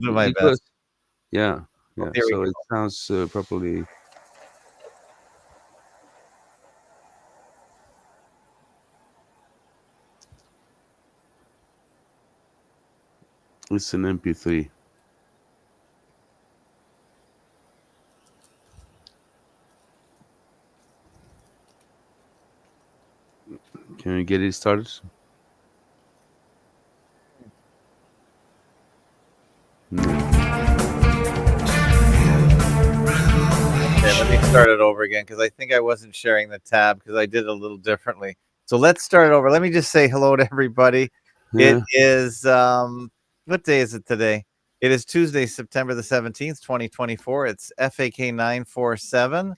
Do my best. because yeah, Oh, yeah. here we So it go. sounds properly. It's an MP3. Can we get it started? No. Okay, let me start it over again because I think I wasn't sharing the tab because I did it a little differently. So let's start it over. Let me just say hello to everybody. It Yeah. is what day is it today? It is Tuesday, September the 17th, 2024. It's FAK947.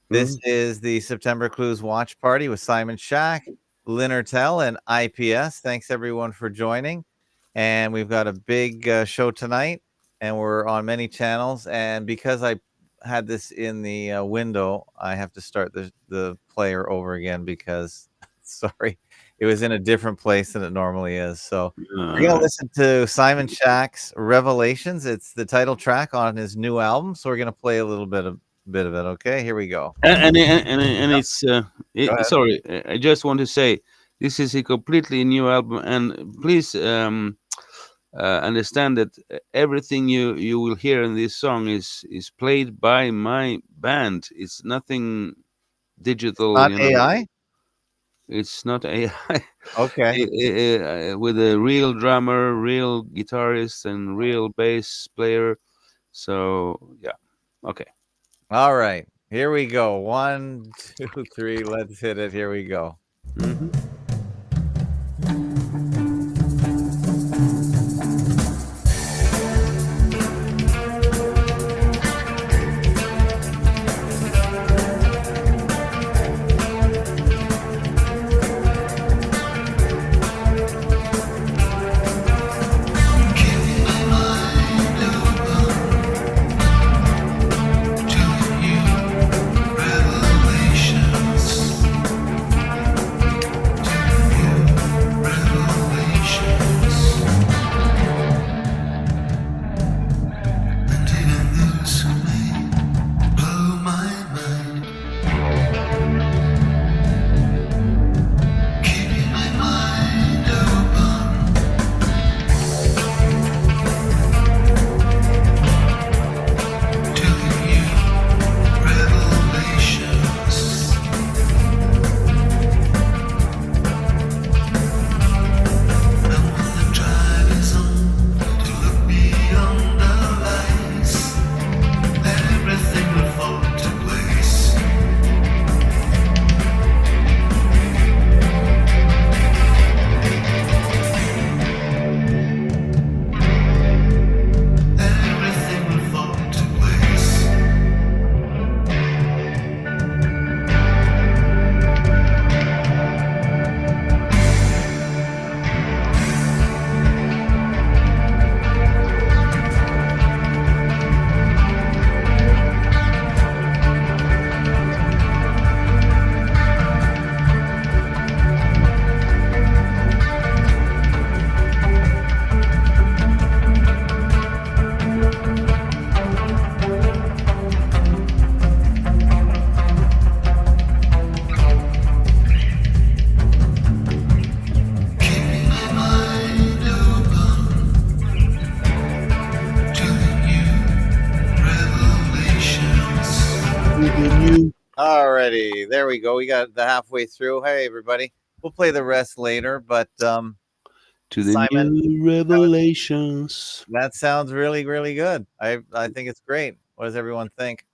This Mhm. is the September Clues Watch Party with Simon Shack, Linnertel, and IPS. Thanks everyone for joining. And we've got a big show tonight, and we're on many channels. And because I had this in the window, I have to start the player over again because, sorry, it was in a different place than it normally is. So All we're gonna right. listen to Simon Shack's Revelations. It's the title track on his new album. So we're gonna play a little bit of it. Okay, here we go. And it's Go ahead. sorry. I just want to say this is a completely new album, and please understand that everything you will hear in this song is played by my band. It's nothing digital, Not you know. AI? It's not AI. Okay. With a real drummer, real guitarist, and real bass player. So yeah, okay. All right. Here we go. One, two, three. Let's hit it. Here we go. Hmm. Alrighty. There we go. We got the halfway through. Hey, everybody. We'll play the rest later. But To the Simon, new revelations. that sounds really, really good. I think it's great. What does everyone think?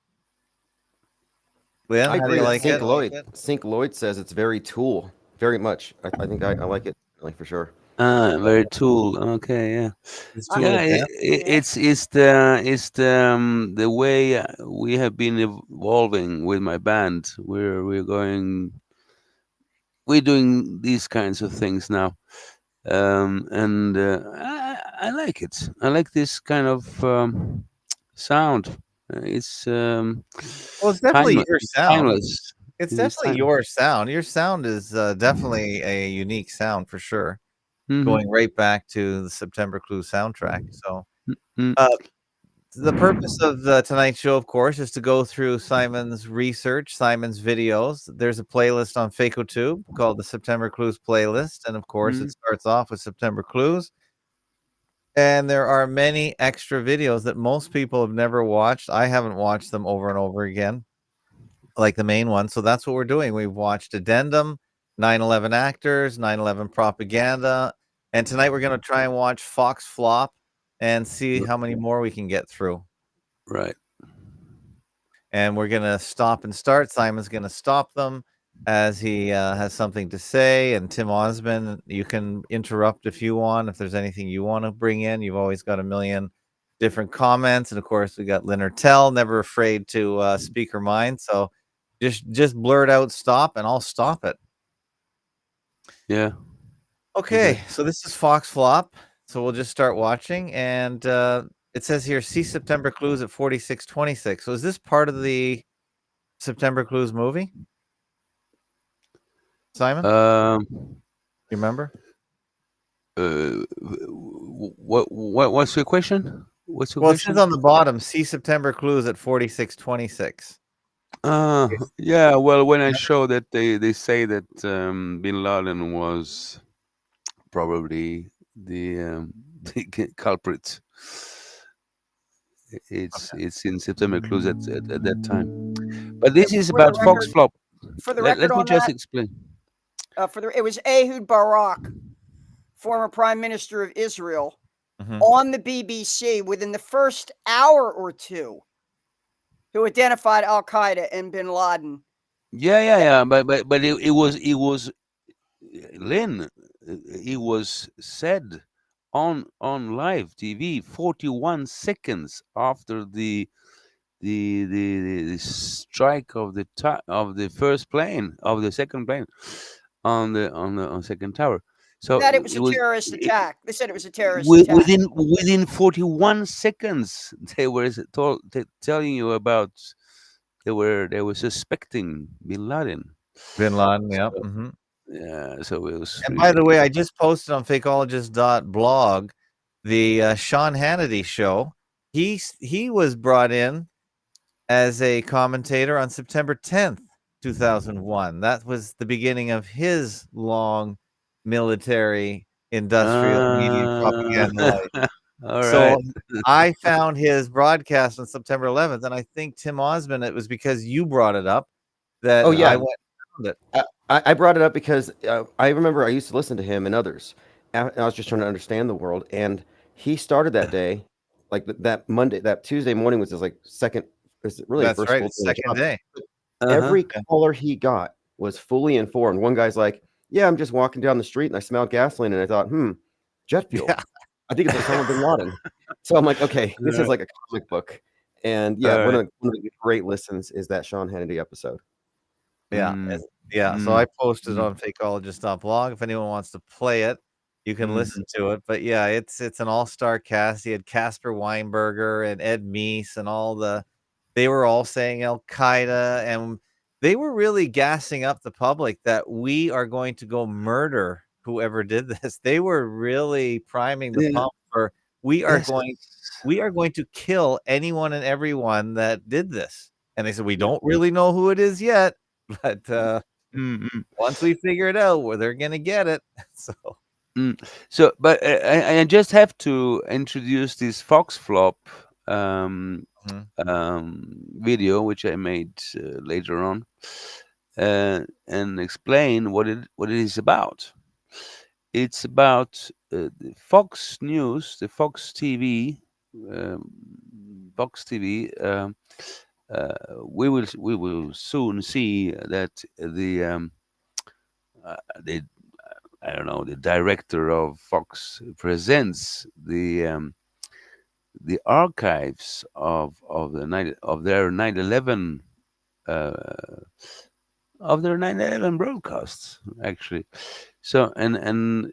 Lynn, I how do agree you with like Sync it? Lloyd. Sync Lloyd says it's very Tool, very much. I think I like it, like for sure. Ah, very Tool. Okay, yeah, It's I, Tool yeah. of Death. It's the way we have been evolving with my band. We're doing these kinds of things now, and I like it. I like this kind of sound. It's Well, it's definitely your it's sound. timeless. It's It's definitely time. your sound. Your sound is definitely a unique sound for sure. Hmm. Going right back to the September Clue soundtrack. So Mm, Uh, the purpose of the tonight's show, of course, is to go through Simon's research, Simon's videos. There's a playlist on FAKotube called the September Clues playlist, and of course, it mm, starts off with September Clues. And there are many extra videos that most people have never watched. I haven't watched them over and over again, like the main one. So that's what we're doing. We've watched Addendum, 9/11 actors, 9/11 propaganda, and tonight we're going to try and watch Fox Flop and see how many more we can get through. right. And we're going to stop and start. Simon's going to stop them as he has something to say. And Tim Osmond, you can interrupt if you want. If there's anything you want to bring in, you've always got a million different comments. And of course, we got Leonard Tell, never afraid to speak her mind. So just blurt out stop, and I'll stop it. Yeah. Okay, so this is Fox Flop. So we'll just start watching, and it says here, see September Clues at 4626. So is this part of the September Clues movie, Simon? Um. You remember? What's your question? What's your Well, it says question? on the bottom, see September Clues at 4626. Yeah. Well, when I Yeah. show that they say that Bin Laden was probably the culprit, it's in September Clues at that time. But this is For the about Fox record, Flop. for the Let record me on just that, explain. it was Ehud Barak, former Prime Minister of Israel, Mhm. on the BBC within the first hour or two, who identified Al Qaeda and Bin Laden. Yeah. But it was Lynn. It was said on live TV 41 seconds after the strike of of the first plane of the second plane on second tower. So That it was it a was terrorist attack. They said it was a terrorist attack. within 41 seconds they were telling you about they were suspecting Bin Laden. Bin Laden, yep. So, Mhm. yeah, so it was And by the way, really I just posted on fakeologist.blog the Sean Hannity show. He was brought in as a commentator on September 10th, 2001. That was the beginning of his long military industrial media uh, propaganda life. all So right. I found his broadcast on September 11th, and I think Tim Osmond, it was because you brought it up that Oh I yeah, went and found it. I brought it up because I remember I used to listen to him and others. I was just trying to understand the world, and he started that day, like that Monday, that Tuesday morning was his like second, was really That's first right. full It's day of the second job. day. Uh-huh. Every Yeah. caller he got was fully informed. One guy's like, "Yeah, I'm just walking down the street and I smelled gasoline, and I thought, jet fuel. Yeah. I think it's Osama bin Laden." So I'm like, okay, this is Uh, like a comic book. And yeah, all right. one of the great listens is that Sean Hannity episode. Yeah, Mm, yeah, so mm, I posted mm, on fakeologist.blog. If anyone wants to play it, you can mhm. listen to it. But yeah, it's an all-star cast. He had Casper Weinberger and Ed Meese and they were all saying Al Qaeda, and they were really gassing up the public that we are going to go murder whoever did this. They were really priming the Yeah. pump for we are Yes. going we are going to kill anyone and everyone that did this. And they said we don't really know who it is yet, but Mm, mm, once we figure it out, where they're gonna get it. So mm. So, but I just have to introduce this Fox Flop mhm. video, which I made later on, and explain what it is about. It's about the Fox News, the Fox TV, um, Fox TV. We will soon see that the I don't know, the director of Fox presents the archives of their 9/11 uh, of their 9/11 broadcasts, actually. So and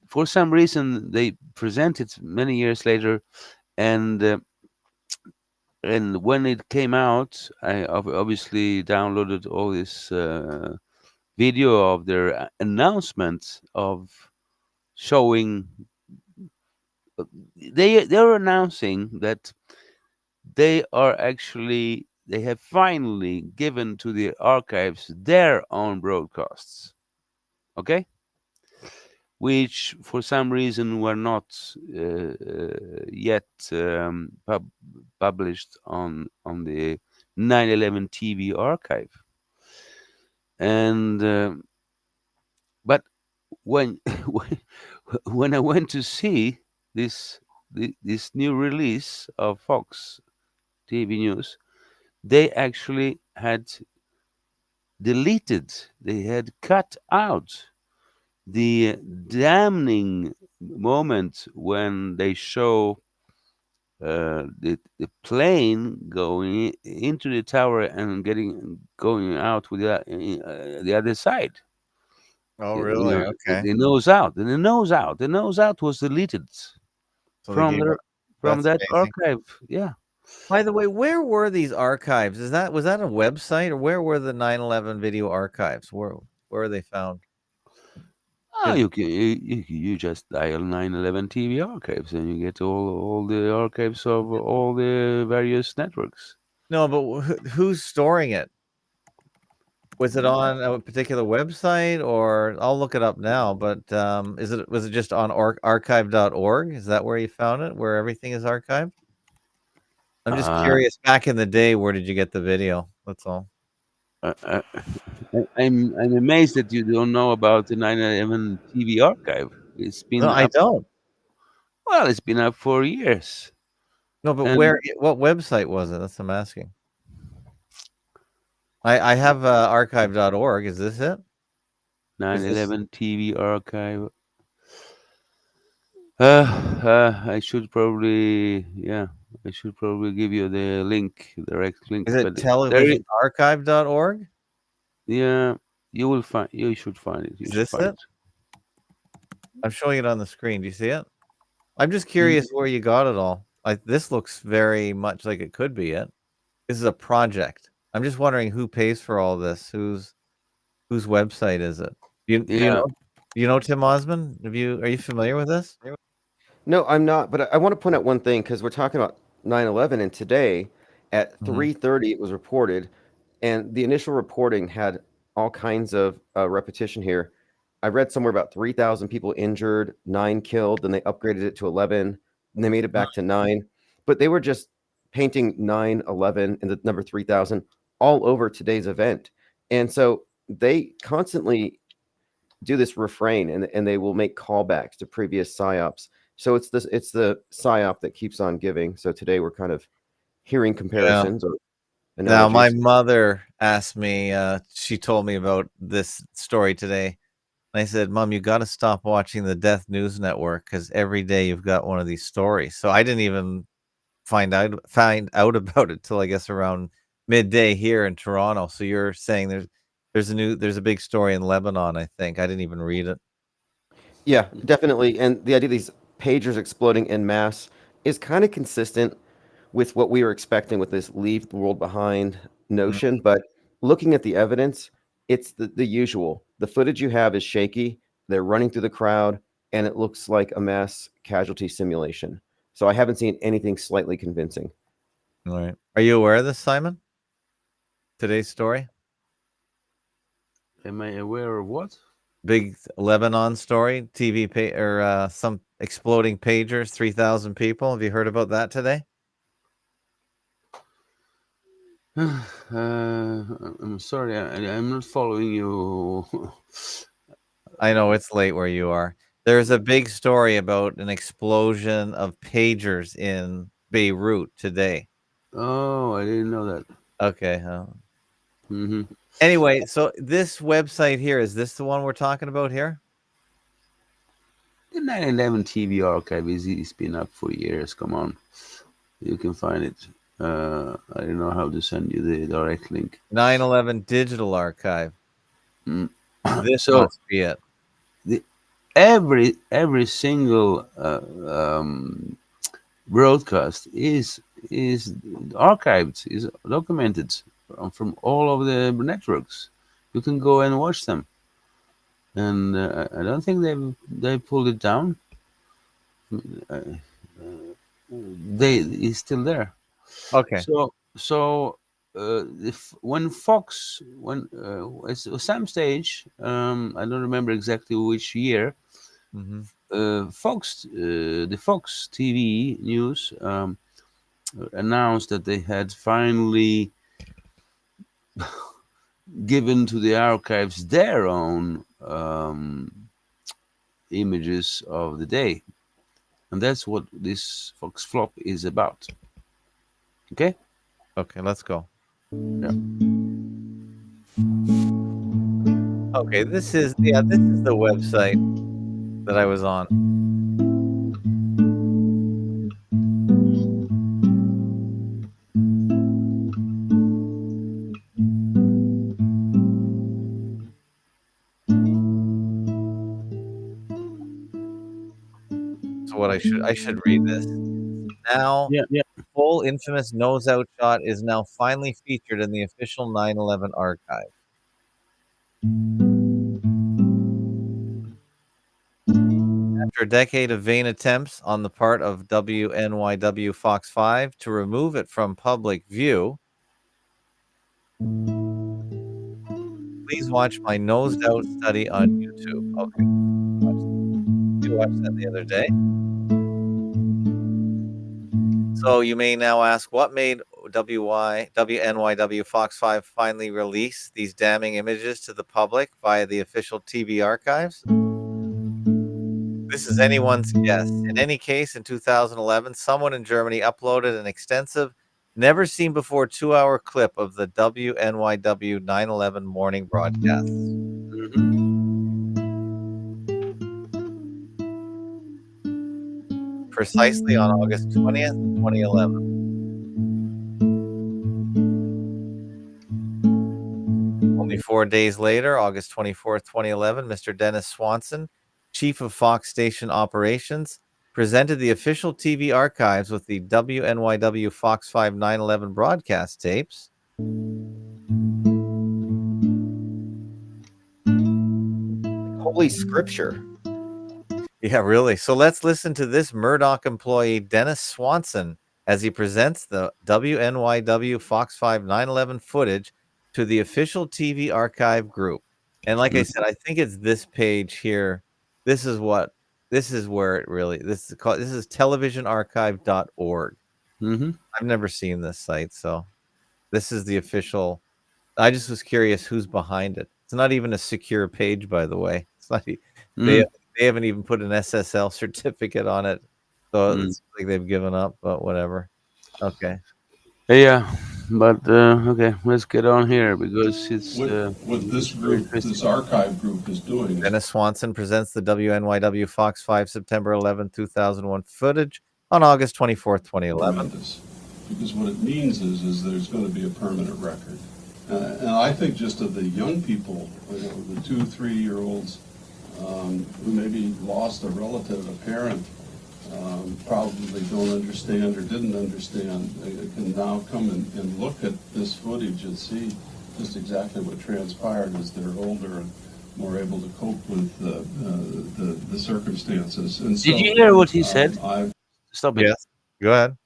for some reason they present it many years later, and when it came out, I obviously downloaded all this video of their announcement of showing they're announcing that they have finally given to the archives their own broadcasts. Okay, which for some reason were not yet published on the 9/11 TV archive. And but when when I went to see this this new release of Fox TV News, they actually had deleted, they had cut out the damning moment when they show the plane going into the tower and going out with the other side. Oh, You really? know, Okay. the nose out, and the nose out was deleted So they from gave the up. from That's that amazing. archive. Yeah. By the way, where were these archives? Was that a website, or where were the 9/11 video archives? Where are they found? Ah, 'Cause you just dial 9/11 TV archives and you get all the archives of all the various networks. no, but who's storing it? Was it on a particular website, or I'll look it up now, but was it just on archive.org? Is that where you found it, where everything is archived? I'm just Uh, curious, back in the day, where did you get the video? That's all. uh, uh, I'm amazed that you don't know about the 9/11 TV archive. It's No, been I up. don't. Well, it's been up for years. No, but And what website was it? That's what I'm asking. I have archive.org. Is this it? Is this 9/11 TV archive. I should probably, yeah, I should probably give you the link, direct link. is it But there, televisionarchive.org? yeah, you should find it. You Is should this find it? it. I'm showing it on the screen. Do you see it? I'm just Mhm. curious where you got it all. Like this looks very much like it could be it. This is a project. I'm just wondering who pays for all this. Whose website is it? Do you Yeah. know? Do you know Tim Osmond? Are you familiar with this? No, I'm not, but I want to point out one thing because we're talking about 9/11, and today at Mhm. 3:30 it was reported, and the initial reporting had all kinds of repetition here. I read somewhere about 3,000 people injured, 9 killed, then they upgraded it to 11, and they made it back to 9. But they were just painting 9/11 and the number 3,000 all over today's event. And so they constantly do this refrain, and they will make callbacks to previous psyops. So it's the psyop that keeps on giving. So today we're kind of hearing Yeah. comparisons or Now, my analogies. mother asked me, she told me about this story today. And I said, Mom, you got to stop watching the Death News Network because every day you've got one of these stories. So I didn't even find out about it till I guess around midday here in Toronto. So you're saying there's a big story in Lebanon, I think. I didn't even read it. Yeah, definitely. And the idea of these pagers exploding en masse is kind of consistent with what we were expecting with this leave the world behind Mm, notion. But looking at the evidence, it's the usual. The footage you have is shaky. They're running through the crowd, and it looks like a mass casualty simulation. So I haven't seen anything slightly convincing. all right. Are you aware of this, Simon? Today's story? Am I aware of what? Big Lebanon story, TV or some exploding pagers, 3,000 people. Have you heard about that today? I'm sorry, I'm not following you. I know it's late where you are. There's a big story about an explosion of pagers in Beirut today. Oh, I didn't know that. Okay. Hmm. Anyway, so this website here, is this the one we're talking about here? The 9/11 TV archive it's been up for years. Come on, you can find it. I don't know how to send you the direct link. 9/11 Digital Archive. Mm. This So must be it. the, every single broadcast is archived, is documented from all of the networks. You can go and watch them, and I don't think they pulled it down. Is still there. Okay. When Fox, at some stage, I don't remember exactly which year, Hmm. the Fox TV News announced that they had finally given to the archives their own images of the day, and that's what this Fox flop is about. Okay. Okay, let's go. Yeah. Okay, this is the website that I was on. So what I should read this. Now, Yeah. full infamous nose out shot is now finally featured in the official 9/11 archive. After a decade of vain attempts on the part of WNYW Fox 5 to remove it from public view, please watch my nosed out study on YouTube. Okay, we watched that the other day. So you may now ask, what made WNYW Fox 5 finally release these damning images to the public via the official TV archives? This is anyone's guess. In any case, in 2011, someone in Germany uploaded an extensive, never seen before 2-hour clip of the WNYW 9/11 morning broadcasts. Precisely on August 20th, 2011. Only 4 days later, August 24th, 2011, Mr. Dennis Swanson, chief of Fox station operations, presented the official TV archives with the WNYW Fox 5 9/11 broadcast tapes. Holy scripture. Yeah, really. So let's listen to this Murdoch employee, Dennis Swanson, as he presents the WNYW Fox 5 9/11 footage to the official TV archive group. And like I said, I think it's this page here. This is where it really, this is televisionarchive.org. Mm-hmm. I've never seen this site, so this is the official. I just was curious who's behind it. It's not even a secure page, by the way. It's not. They Mm-hmm. they haven't even put an SSL certificate on it, so it's like they've given up. But whatever. Okay. Yeah, but okay, let's get on here because it's What this very group, interesting. this archive group is doing is Dennis Swanson presents the WNYW Fox 5 September 11, 2001 footage on August 24th, 2011. tremendous. Because what it means is there's going to be a permanent record. And I think just of the young people, the 2-3-year-olds who maybe lost a relative, a parent, probably don't understand or didn't understand, they can now come and look at this footage and see just exactly what transpired as they're older and more able to cope with the circumstances. And so, Did you hear what he said? Stop it. Yes. Go ahead.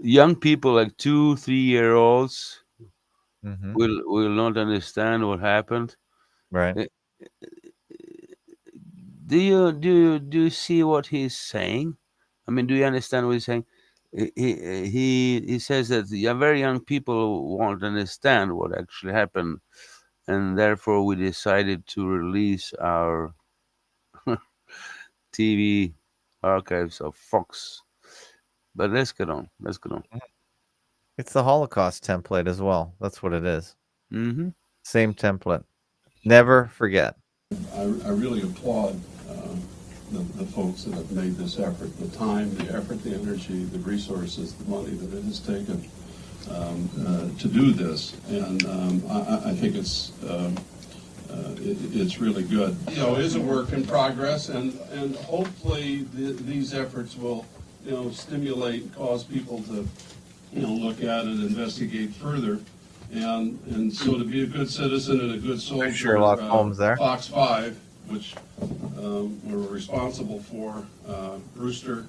Young people like 2-3-year-olds Hmm. will not understand what happened. Right. Do you see what he's saying? I mean, do you understand what he's saying? He says that the very young people won't understand what actually happened, and therefore we decided to release our TV archives of Fox. But let's get on. Let's get on. It's the Holocaust template as well. That's what it is. Mm-hmm. Same template. Never forget. I really applaud the folks that have made this effort, the time, the effort, the energy, the resources, the money that it has taken to do this. And I think it's really good. You know, it is a work in progress, and hopefully these efforts will, stimulate and cause people to, look at it, investigate further. And so to be a good citizen and a good soldier, Sherlock Holmes there. Fox 5 which we're responsible for. Brewster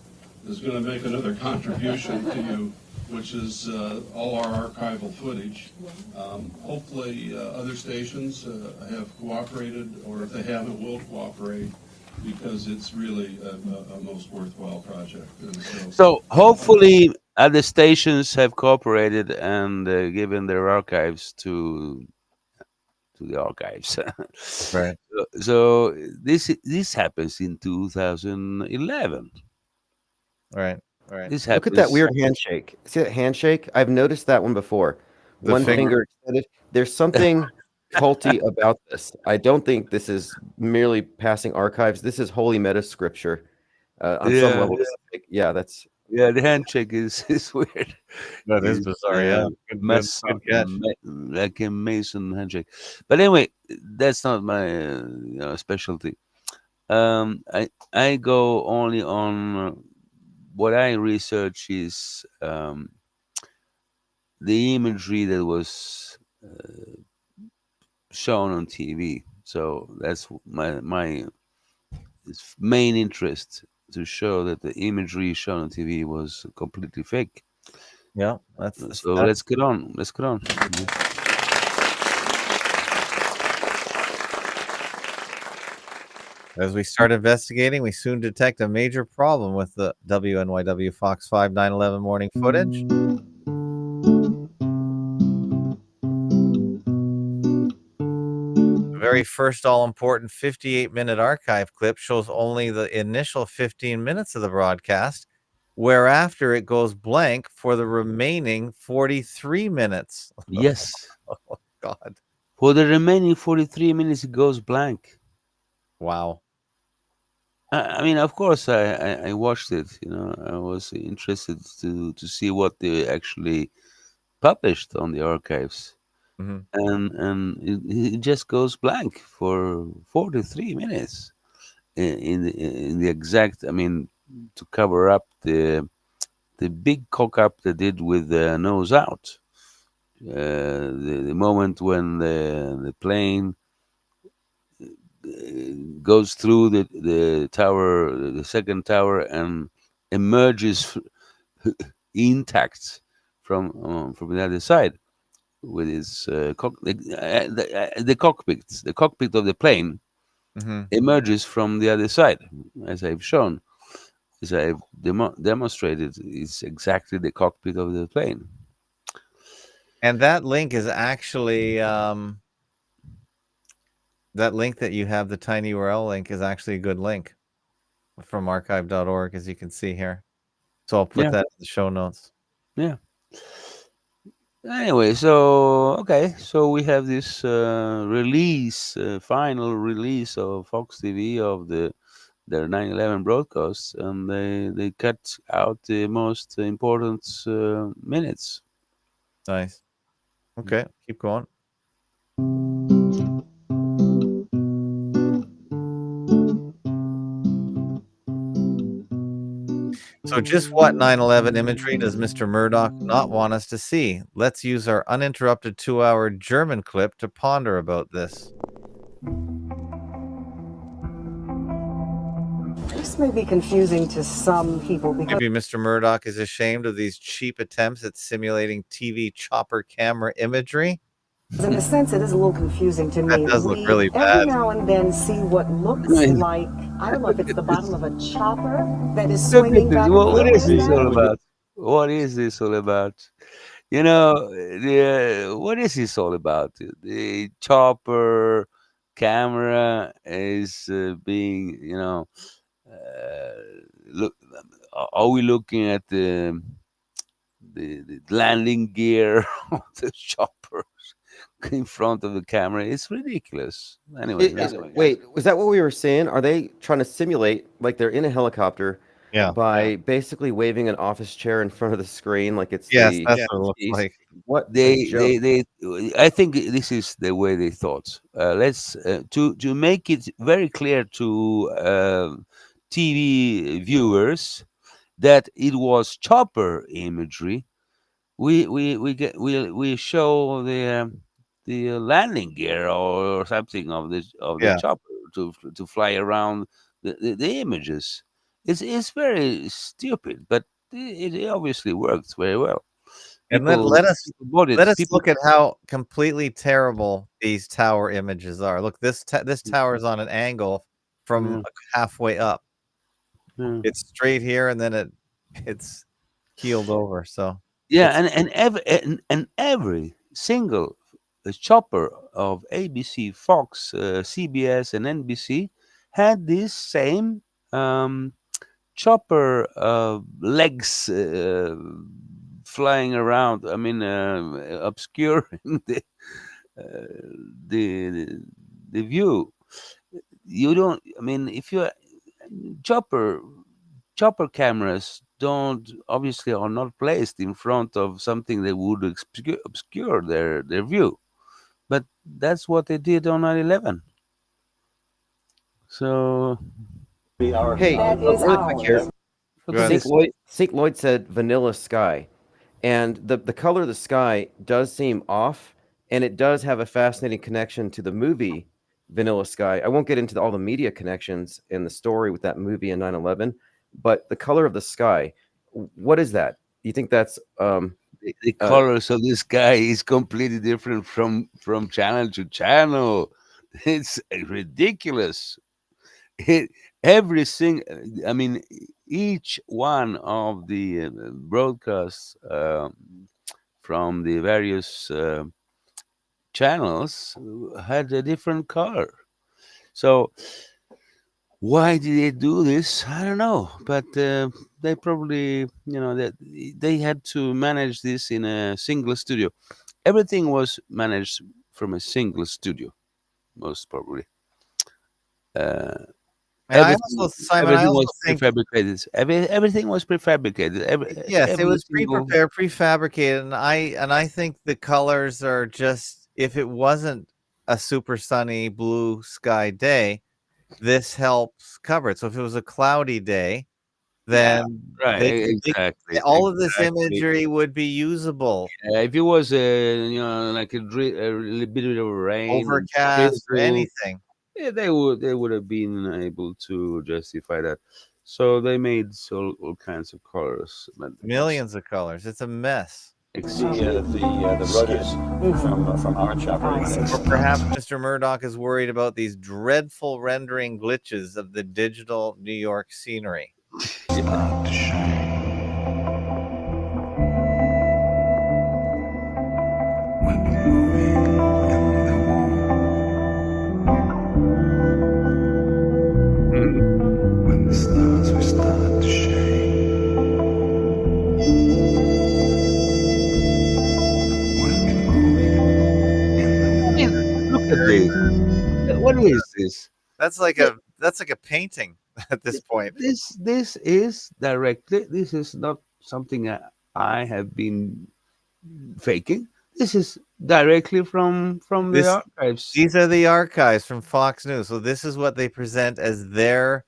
is going to make another contribution to you, which is all our archival footage. Hopefully other stations have cooperated, or if they haven't, will cooperate, because it's really a most worthwhile project. And So hopefully other stations have cooperated and given their archives to the archives. Right. So this happens in 2011. Right. This Look at that happens. weird handshake. See that handshake? I've noticed that one before. The One finger. finger extended. There's something culty about this. I don't think this is merely passing archives. This is holy meta scripture. On some Yeah, level, this is like, yeah, that's yeah. The handshake is is weird. That is Is bizarre. Yeah. Good catch. like a Mason handshake. But anyway, that's not my specialty. I go only on what I research is the imagery that was shown on TV. So that's my main interest, to show that the imagery shown on TV was completely fake. Yeah. So That's let's get on. Let's get on. As we start investigating, we soon detect a major problem with the WNYW Fox 5 9/11 morning footage. The very first all-important 58-minute archive clip shows only the initial 15 minutes of the broadcast, whereafter it goes blank for the remaining 43 minutes. Yes. Oh, God. For the remaining 43 minutes, it goes blank. Wow. I mean, of course, I watched it. I was interested to see what they actually published on the archives, Hmm. and it just goes blank for 43 minutes in the exact. I mean, to cover up the big cock up they did with the nose out. The moment when the plane goes through the tower, the second tower, and emerges intact from the other side with its the cockpit of the plane Hmm. emerges from the other side, as I've shown, as I've demonstrated. It's exactly the cockpit of the plane. And that link is actually that link that you have, the tiny URL link, is actually a good link from archive.org, as you can see here. So I'll put Yeah. that in the show notes. Yeah. Anyway, so we have this release, final release of Fox TV of their 9/11 broadcasts, and they cut out the most important minutes. Nice. Okay, keep going. So just what 9/11 imagery does Mr. Murdoch not want us to see? Let's use our uninterrupted 2-hour German clip to ponder about this. This may be confusing to some people because Maybe Mr. Murdoch is ashamed of these cheap attempts at simulating TV chopper camera imagery. in a sense it is a little confusing to That me. does look We really every bad. now and then see what looks Right. like, I don't know if it's the bottom of a chopper that is Look at swinging this. back and What forth. is this all That about? What is this all about? What is this all about? The chopper camera is being, look. Are we looking at the landing gear of the chopper in front of the camera? It's ridiculous. Anyway, wait, was that what we were saying? Are they trying to simulate like they're in a helicopter Yeah. by basically waving an office chair in front of the screen like it's Yes, the that's what it looks piece? like. What a they joke. they I think this is the way they thought. Let's to make it very clear to TV viewers that it was chopper imagery. We show the landing gear or something of the Yeah. chopper to fly around the images. It's very stupid, but it obviously works very well. And People, let us people bought it. let us People, look at how completely terrible these tower images are. Look, this tower is on an angle from Yeah. halfway up. Yeah. It's straight here, and then it's keeled over. So Yeah, it's and every single chopper of ABC, Fox, CBS, and NBC had this same um, chopper legs flying around. I mean, obscuring uh, the the view. You don't. I mean, if you chopper chopper cameras don't obviously are not placed in front of something that would obscure their view, but that's what they did on 9/11. So Hey, That is really quick here. ours. look Go at ahead. this. Sync Lloyd said vanilla sky, and the color of the sky does seem off, and it does have a fascinating connection to the movie Vanilla Sky. I won't get into all the media connections in the story with that movie and 9/11, but the color of the sky, what is that? You think that's The uh, colors of the sky is completely different from channel to channel. It's ridiculous. It, every single, I mean, each one of the broadcasts from the various channels had a different color. So why did they do this? I don't know, but they probably, that they had to manage this in a single studio. Everything was managed from a single studio, most probably. Uh, And I everything, also, Simon, I everything also was think prefabricated. Everything was prefabricated. yes, it Every was single. pre-prepared, prefabricated, and I think the colors are just if it wasn't a super sunny blue sky day, this helps cover it. So if it was a cloudy day, Yeah, then right. they Exactly. all of this Exactly. imagery would be usable, If it was like a little bit of rain and overcast or drizzle, anything. yeah, they would have been able to justify that. So they made all kinds of colors, but it's Millions of colors. It's a mess. The rotors from our chopper. Or perhaps Mr. Murdoch is worried about these dreadful rendering glitches of the digital New York scenery. When the stars will start to shine. I mean, look at this. What is this? That's like Th- a painting at this point. This is directly. This is not something I have been faking. This is directly from the This archives. These are the archives from Fox News. So this is what they present as their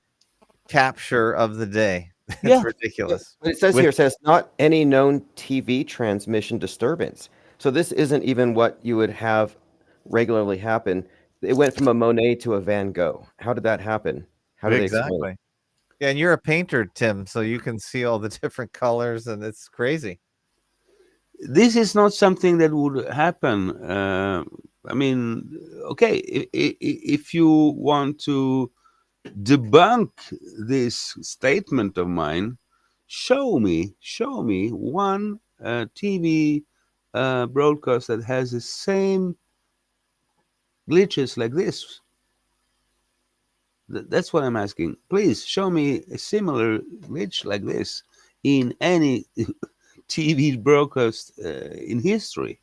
capture of the day. It's Yeah, ridiculous. but it says With here, it says not any known TV transmission disturbance. So this isn't even what you would have regularly happen. It went from a Monet to a Van Gogh. How did that happen? How do they explain it? exactly. Yeah, and you're a painter, Tim, so you can see all the different colors, and it's crazy. this is not something that would happen. I mean, okay, if you want to debunk this statement of mine, show me one TV broadcast that has the same glitches like this. That's what I'm asking. Please show me a similar glitch like this in any TV broadcast in history.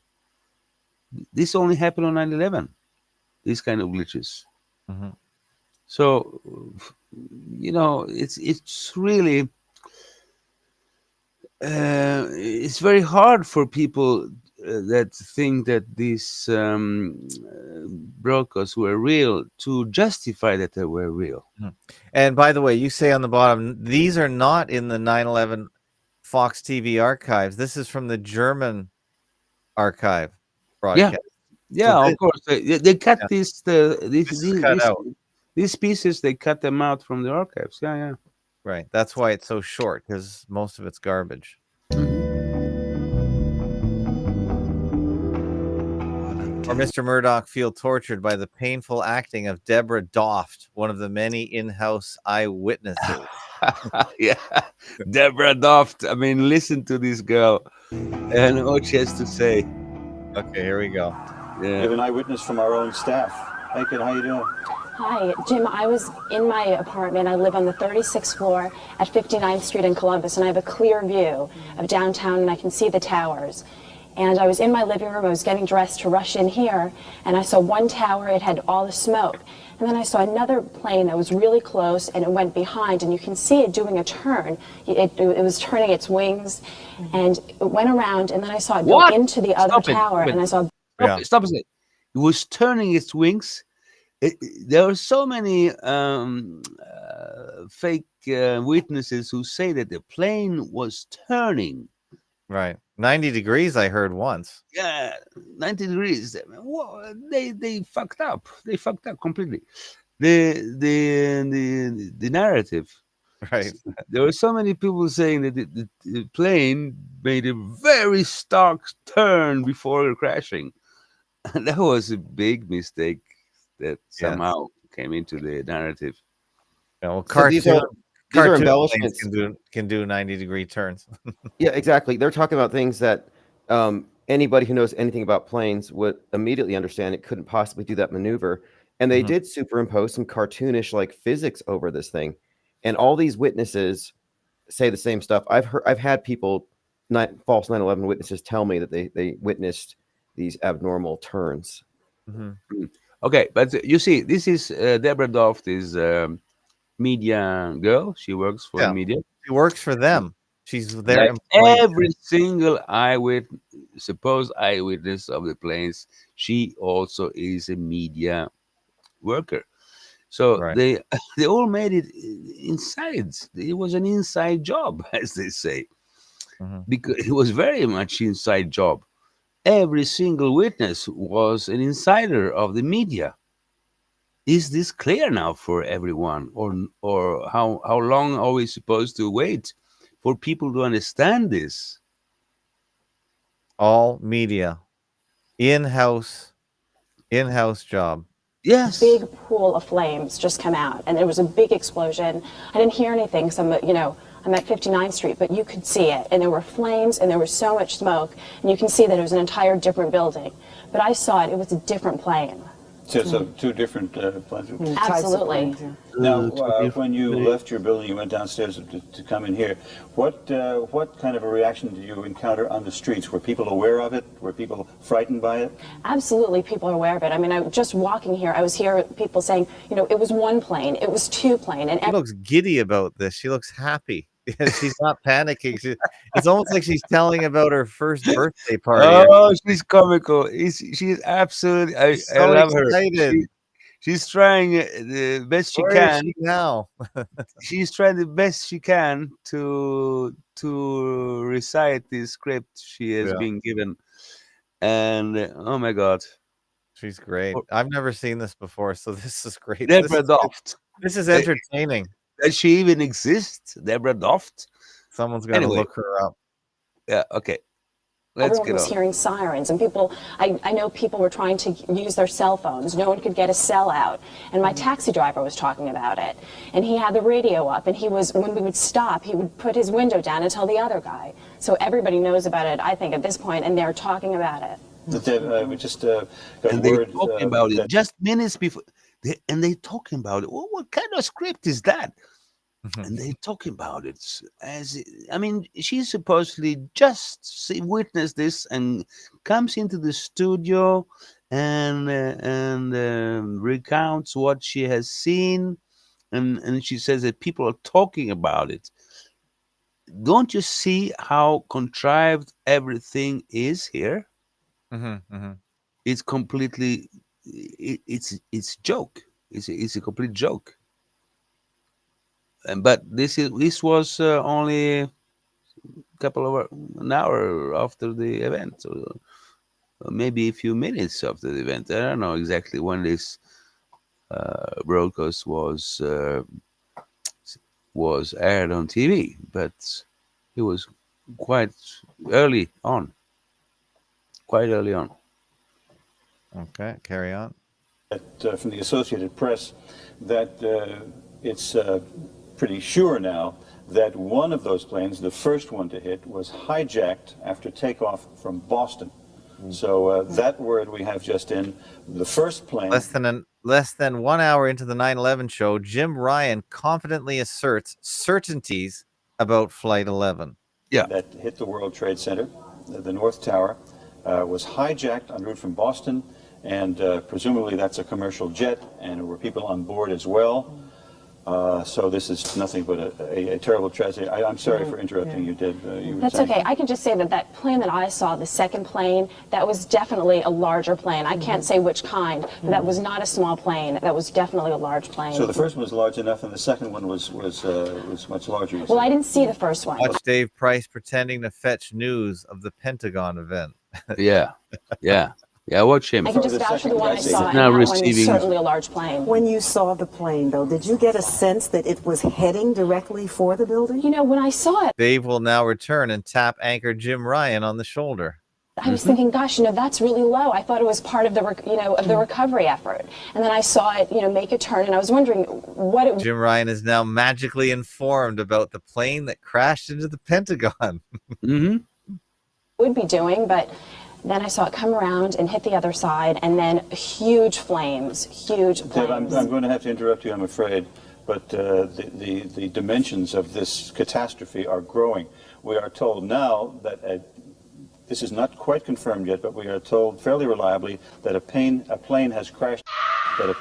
This only happened on 9/11. These kind of glitches. Mhm. So, it's really it's very hard for people that think that these broadcasts were real to justify that they were real. And by the way, you say on the bottom, these are not in the 9/11 Fox TV archives. This is from the German archive Yeah, broadcast. So yeah, of course. They cut yeah, this this is cut out. These pieces, they cut them out from the archives. Yeah, yeah. Right. That's why it's so short, because most of it's garbage. Or Mr. Murdoch feel tortured by the painful acting of Deborah Doft, one of the many in-house eyewitnesses. Yeah, Deborah Doft. I mean, listen to this girl and what she has to say. Okay, here we go. We Yeah. have an eyewitness from our own staff. Hi, kid. How you doing? Hi, Jim. I was in my apartment. I live on the 36th floor at 59th Street in Columbus, and I have a clear view of downtown, and I can see the towers. And I was in my living room. I was getting dressed to rush in here, and I saw one tower. It had all the smoke. And then I saw another plane that was really close, and it went behind, and you can see it doing a turn. It was turning its wings, and it went around, and then I saw it go What? into the other Stop it, tower, stop it. and I saw Yeah. Stop a second. It was turning its wings. There are so many fake witnesses who say that the plane was turning. Right. 90 degrees, I heard once. Yeah, 90 degrees. Whoa, they fucked up. They fucked up completely. The narrative. Right. There were so many people saying that the plane made a very stark turn before crashing. And that was a big mistake that somehow came into the narrative. Yeah, well, So these are cartoon planes embellishments. can do 90-degree turns. Yeah, exactly. They're talking about things that anybody who knows anything about planes would immediately understand. It couldn't possibly do that maneuver. And they Mhm. did superimpose some cartoonish like physics over this thing. And all these witnesses say the same stuff. I've had people, false 9/11 witnesses, tell me that they witnessed these abnormal turns. Mhm. Okay, but you see, this is Deborah Doft is media girl. She works for the Yeah. media. She works for them. She's their Like employee. every single supposed eyewitness of the planes, she also is a media worker. So Right. they all made it inside. It was an inside job, as they say, Mhm. because it was very much inside job. Every single witness was an insider of the media. Is this clear now for everyone, or how long are we supposed to wait for people to understand this? All media. In-house job. Yes. big pool of flames just come out, and there was a big explosion. I didn't hear anything, so I'm at 59th Street, but you could see it, and there were flames, and there was so much smoke, and you can see that it was an entire different building. But I saw it; it was a different plane. So two different planes. Absolutely. Now, when you left your building, you went downstairs to come in here. What kind of a reaction did you encounter on the streets? Were people aware of it? Were people frightened by it? Absolutely, people are aware of it. I mean, just walking here, I was hearing people saying, it was one plane, it was two plane, and She looks giddy about this. She looks happy. She's not panicking. It's almost like she's telling about her first birthday party. Oh, she's comical. She's absolutely. I So love her. excited. She's trying the best she Where is can. she now? She's trying the best she can to recite this script she has Yeah. been given, and oh my God, She's great. Or- I've never seen this before, so this is great. Deborah Doft. This is entertaining. Does she even exist? Deborah Doft? Someone's got to Anyway. look her up. Yeah, okay. Let's everyone get was on. hearing sirens, and people, I know people were trying to use their cell phones. No one could get a cell out. And my taxi driver was talking about it. And he had the radio up, and when we would stop, he would put his window down and tell the other guy. So everybody knows about it, I think, at this point, and they're talking about it. We just got And they're word talking about it that just minutes before. They're talking about it. What kind of script is that? And they're talking about it she supposedly just witnessed this and comes into the studio and recounts what she has seen, and she says that people are talking about it. Don't you see how contrived everything is here? It's completely it's joke. It's a complete joke. But this was only a couple of an hour after the event, or maybe a few minutes after the event. I don't know exactly when this broadcast was aired on TV, but it was quite early on. Quite early on. Okay, carry on. From the Associated Press that it's pretty sure now that one of those planes, the first one to hit, was hijacked after takeoff from Boston. So that word we have just in. The first plane. Less than 1 hour into the 9/11 show, Jim Ryan confidently asserts certainties about Flight 11. Yeah. That hit the World Trade Center, the North Tower, was hijacked en route from Boston, and presumably that's a commercial jet, and there were people on board as well. So this is nothing but a terrible tragedy. I'm sorry for interrupting you, Deb. That's okay. I can just say that that plane that I saw, the second plane, that was definitely a larger plane. I can't say which kind, but that was not a small plane. That was definitely a large plane. So the first one was large enough, and the second one was much larger. Well, I didn't see the first one. Watch Dave Price pretending to fetch news of the Pentagon event. Yeah. Watch him. I can just vouch for the one I saw, and Now that one is receiving- certainly a large plane. When you saw the plane, though, did you get a sense that it was heading directly for the building? You know, when I saw it, Dave will now return and tap anchor Jim Ryan on the shoulder. I was thinking, gosh, you know, that's really low. I thought it was part of the, of the recovery effort. And then I saw it, make a turn, and I was wondering what it Jim Ryan is now magically informed about the plane that crashed into the Pentagon. would be doing, but then I saw it come around and hit the other side, and then huge flames. Deb, I'm going to have to interrupt you, I'm afraid, but the dimensions of this catastrophe are growing. We are told now that this is not quite confirmed yet, but we are told fairly reliably that a plane has crashed. That a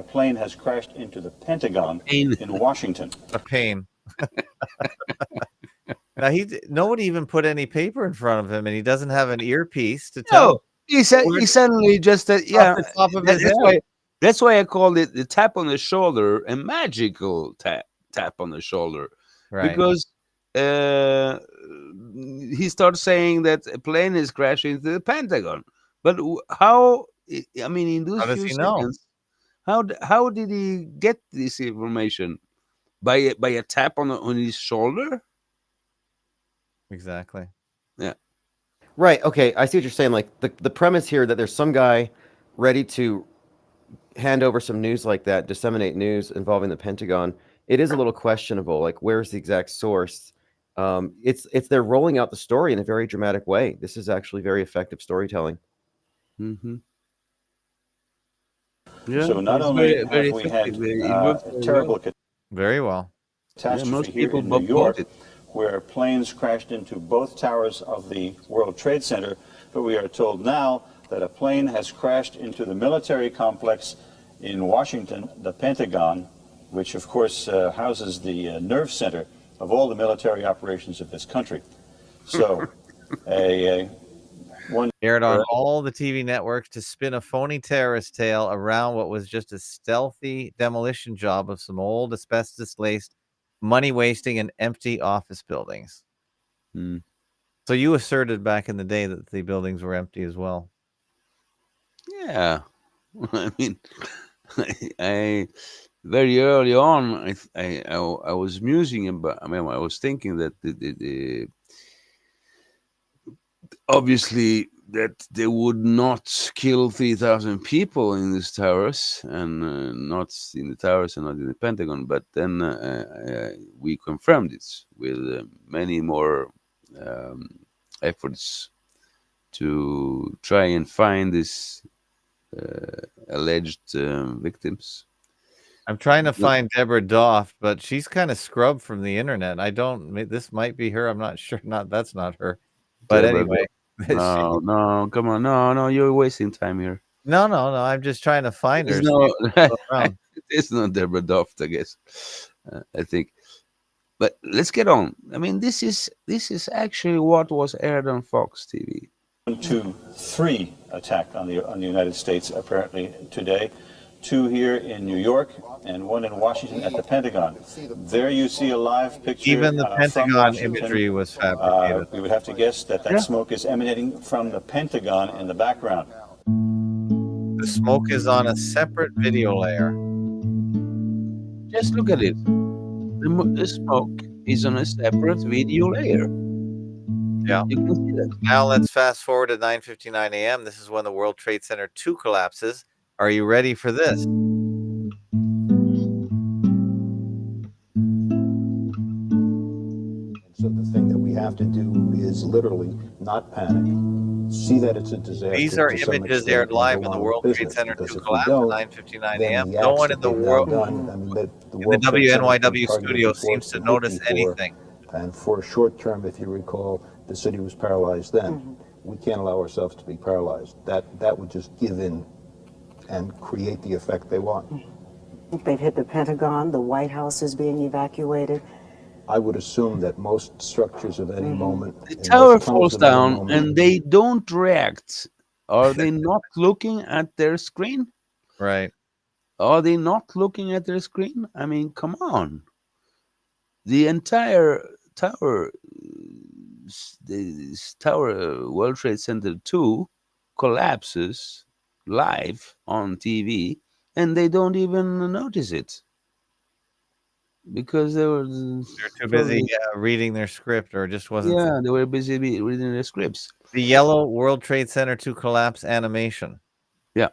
plane has crashed into the Pentagon in Washington. A pain. Now nobody even put any paper in front of him, and he doesn't have an earpiece to tell. No, he suddenly just Off the top of his head. That's why I called it the tap on the shoulder, a magical tap on the shoulder, Right. because he starts saying that a plane is crashing into the Pentagon. But how? I mean, in those How does few he know? seconds, how did he get this information? By a tap on his shoulder? Exactly. Yeah. Right. Okay. I see what you're saying. Like the premise here that there's some guy ready to hand over some news like that, disseminate news involving the Pentagon. It is a little questionable. Like, where's the exact source? It's they're rolling out the story in a very dramatic way. This is actually very effective storytelling. Mm-hmm. Yeah. So not it's only very have we had effective. It a works very terrible well. Very well. catastrophe most here people in New York, bought it. where planes crashed into both towers of the World Trade Center, but we are told now that a plane has crashed into the military complex in Washington, the Pentagon, which of course houses the nerve center of all the military operations of this country. So, Aired on all the TV networks to spin a phony terrorist tale around what was just a stealthy demolition job of some old asbestos-laced, money-wasting and empty office buildings. Hmm. So you asserted back in the day that the buildings were empty as well. Yeah. I mean, I very early on, I was musing about. I mean, I was thinking that the obviously that they would not kill 3,000 people in these towers, and not in the towers and not in the Pentagon. But then we confirmed it with many more efforts to try and find these alleged victims. I'm trying to find Deborah Doft, but she's kind of scrubbed from the internet. This might be her. I'm not sure. That's not her. But Deborah anyway. No, come on, no, you're wasting time here. No. I'm just trying to find her. It's not Deborah Doft, I guess. I think. But let's get on. I mean, this is actually what was aired on Fox TV. 1, 2, 3 attack on the United States apparently today. 2 here in New York and 1 in Washington at the Pentagon. There you see a live picture. Even the from Pentagon Washington. imagery was fabricated. We would have to guess that smoke is emanating from the Pentagon in the background. The smoke is on a separate video layer. Just look at it. The smoke is on a separate video layer. Yeah. You can see that. Now let's fast forward to 9:59 a.m. This is when the World Trade Center 2 collapses. Are you ready for this? So the thing that we have to do is literally not panic. See that it's a disaster. These are to some images extent, aired and live go when the on with World Trade business, Center because 2 if we collapsed don't, at 9:59 then a.m. the No acts one that in the they've now world done, I mean, the in the World Trade Center's been WNYW targeted studio before seems to for notice 54, anything. and for a short term, if you recall, the city was paralyzed then. We can't allow ourselves to be paralyzed. That would just give in and create the effect they want. They've hit the Pentagon, the White House is being evacuated. I would assume that most structures of any moment, The in tower most tunnels falls of any down moment, and they don't react. Are they not looking at their screen? Right. Are they not looking at their screen? I mean, come on. The entire tower, this tower, World Trade Center 2, collapses live on TV, and they don't even notice it because they were They're too busy probably, reading their script, or just wasn't. yeah, they were busy reading their scripts. The yellow World Trade Center 2 collapse animation. Yeah,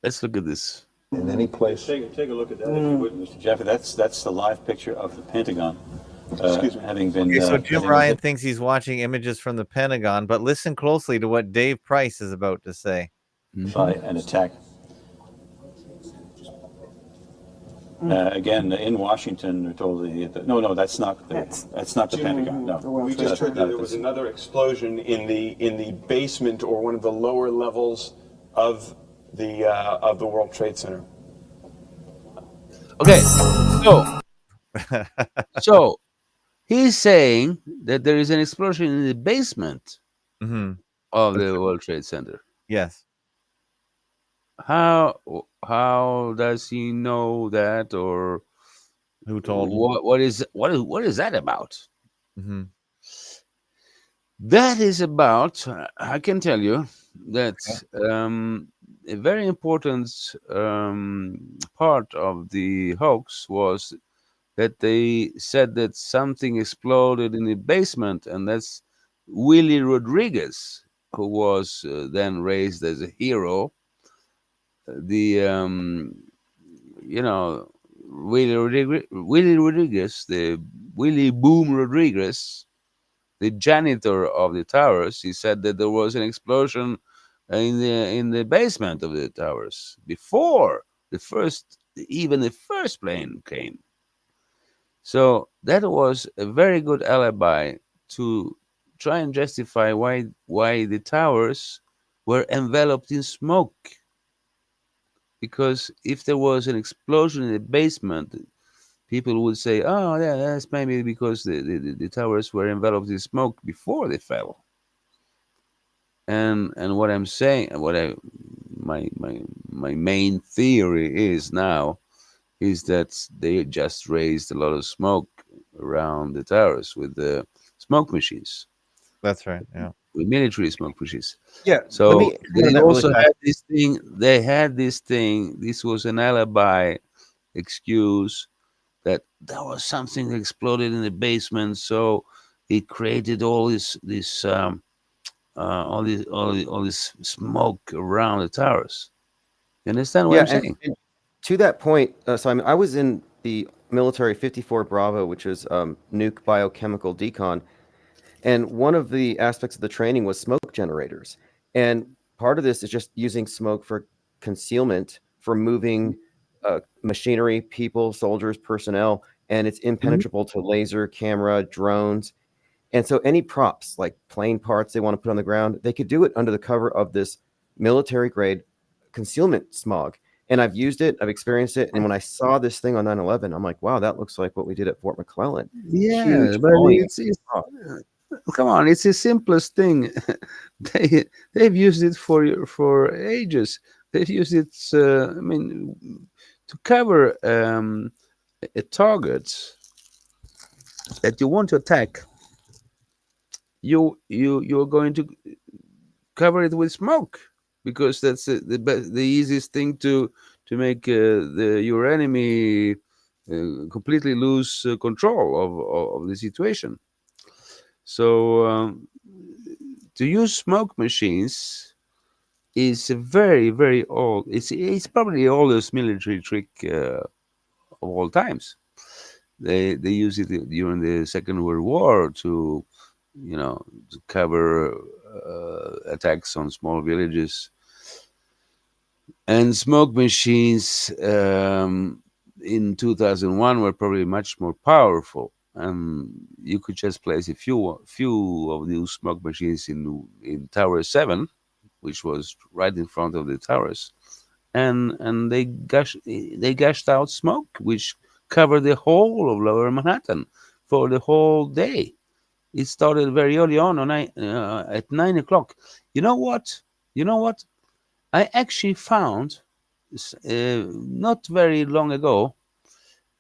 let's look at this. in any place. Take a look at that, if you would, Mr. Jaffe. That's the live picture of the Pentagon. Having been. Okay, so Jim having been Ryan hit thinks he's watching images from the Pentagon, but listen closely to what Dave Price is about to say. by an attack. Again, in Washington, we're told no, that's not the Pentagon. No, We just heard that there was another explosion in the basement or one of the lower levels of the World Trade Center. Okay, so he's saying that there is an explosion in the basement Hmm. of the World Trade Center. Yes. How does he know that, or Who told him? what is that about? Hmm. That is about, I can tell you that a very important part of the hoax was that they said that something exploded in the basement, and that's Willie Rodriguez, who was then raised as a hero. The Willie Rodriguez, the Willie Boom Rodriguez, the janitor of the towers. He said that there was an explosion in the basement of the towers before the first plane came. So that was a very good alibi to try and justify why the towers were enveloped in smoke. Because if there was an explosion in the basement, people would say, "Oh, yeah, that's maybe because the towers were enveloped in smoke before they fell." And what I'm saying, my main theory is now is that they just raised a lot of smoke around the towers with the smoke machines, That's right. Yeah. with military smoke machines. Yeah. So Let me comment they on that really also fast. had this thing. They had this thing. This was an alibi excuse that there was something that exploded in the basement, so it created all this smoke around the towers. You understand what Yeah, I'm saying? and to that point, Simon, I was in the military 54 Bravo, which is nuke biochemical decon, and one of the aspects of the training was smoke generators. And part of this is just using smoke for concealment, for moving machinery, people, soldiers, personnel, and it's impenetrable to laser, camera, drones. And so any props like plane parts they want to put on the ground, they could do it under the cover of this military grade concealment smog. And I've used it, I've experienced it. And when I saw this thing on 9/11, I'm like, wow, that looks like what we did at Fort McClellan. Yeah, Huge but volume. come on, it's the simplest thing. They've used it for ages. They've used it, I mean, to cover a target that you want to attack. You're going to cover it with smoke because that's the easiest thing to make your enemy completely lose control of the situation. So to use smoke machines is a very, very old. It's probably the oldest military trick of all times. They use it during the Second World War to, to cover attacks on small villages. And smoke machines in 2001 were probably much more powerful. You could just place a few of these smoke machines in Tower 7, which was right in front of the towers, and they gushed out smoke, which covered the whole of Lower Manhattan for the whole day. It started very early on at 9 o'clock. You know what? You know what? I actually found not very long ago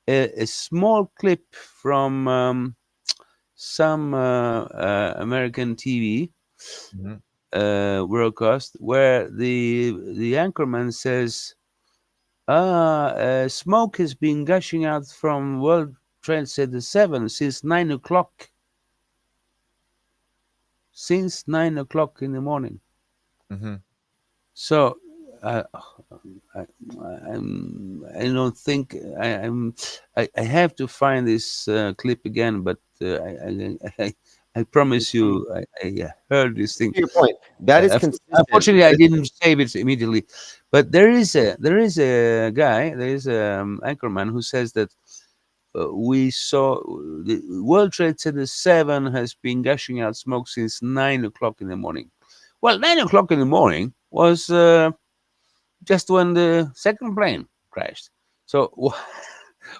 a small clip from some American TV Mhm. broadcast where the anchorman says, smoke has been gushing out from World Trade Center 7 since 9 o'clock. Since 9 o'clock in the morning. Mhm. So I, I don't think I have to find this clip again, but I promise you I heard this thing. To your point, that is consistent. Unfortunately, I didn't save it immediately, but there is a guy, there is an anchorman who says that we saw the World Trade Center 7 has been gushing out smoke since 9 o'clock in the morning. Well, 9 o'clock in the morning was just when the second plane crashed. So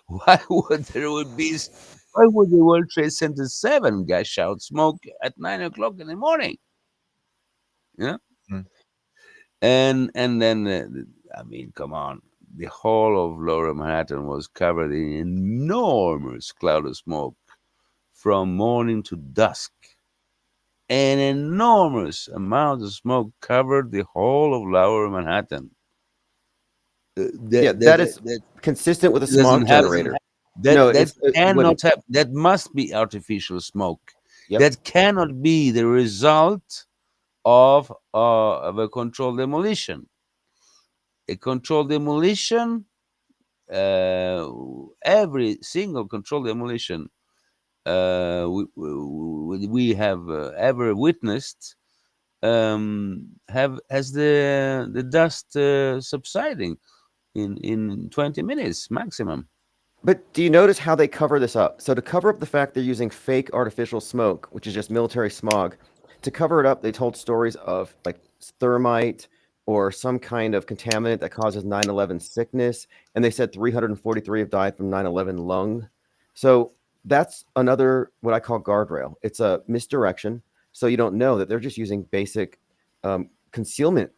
why would the World Trade Center 7 gush out smoke at 9 o'clock in the morning? Yeah. Mm. And then I mean, come on, the whole of Lower Manhattan was covered in enormous cloud of smoke from morning to dusk. An enormous amount of smoke covered the whole of Lower Manhattan. That is consistent with a smog generator. No, That it cannot wouldn't. have. That must be artificial smoke. Yep. That cannot be the result of a controlled demolition. A controlled demolition, every single controlled demolition we have ever witnessed has the dust subsiding in 20 minutes maximum. But do you notice how they cover this up? So to cover up the fact they're using fake artificial smoke, which is just military smog, to cover it up, they told stories of like thermite or some kind of contaminant that causes 9/11 sickness, and they said 343 have died from 9/11 lung. So that's another what I call guardrail. It's a misdirection, so you don't know that they're just using basic concealment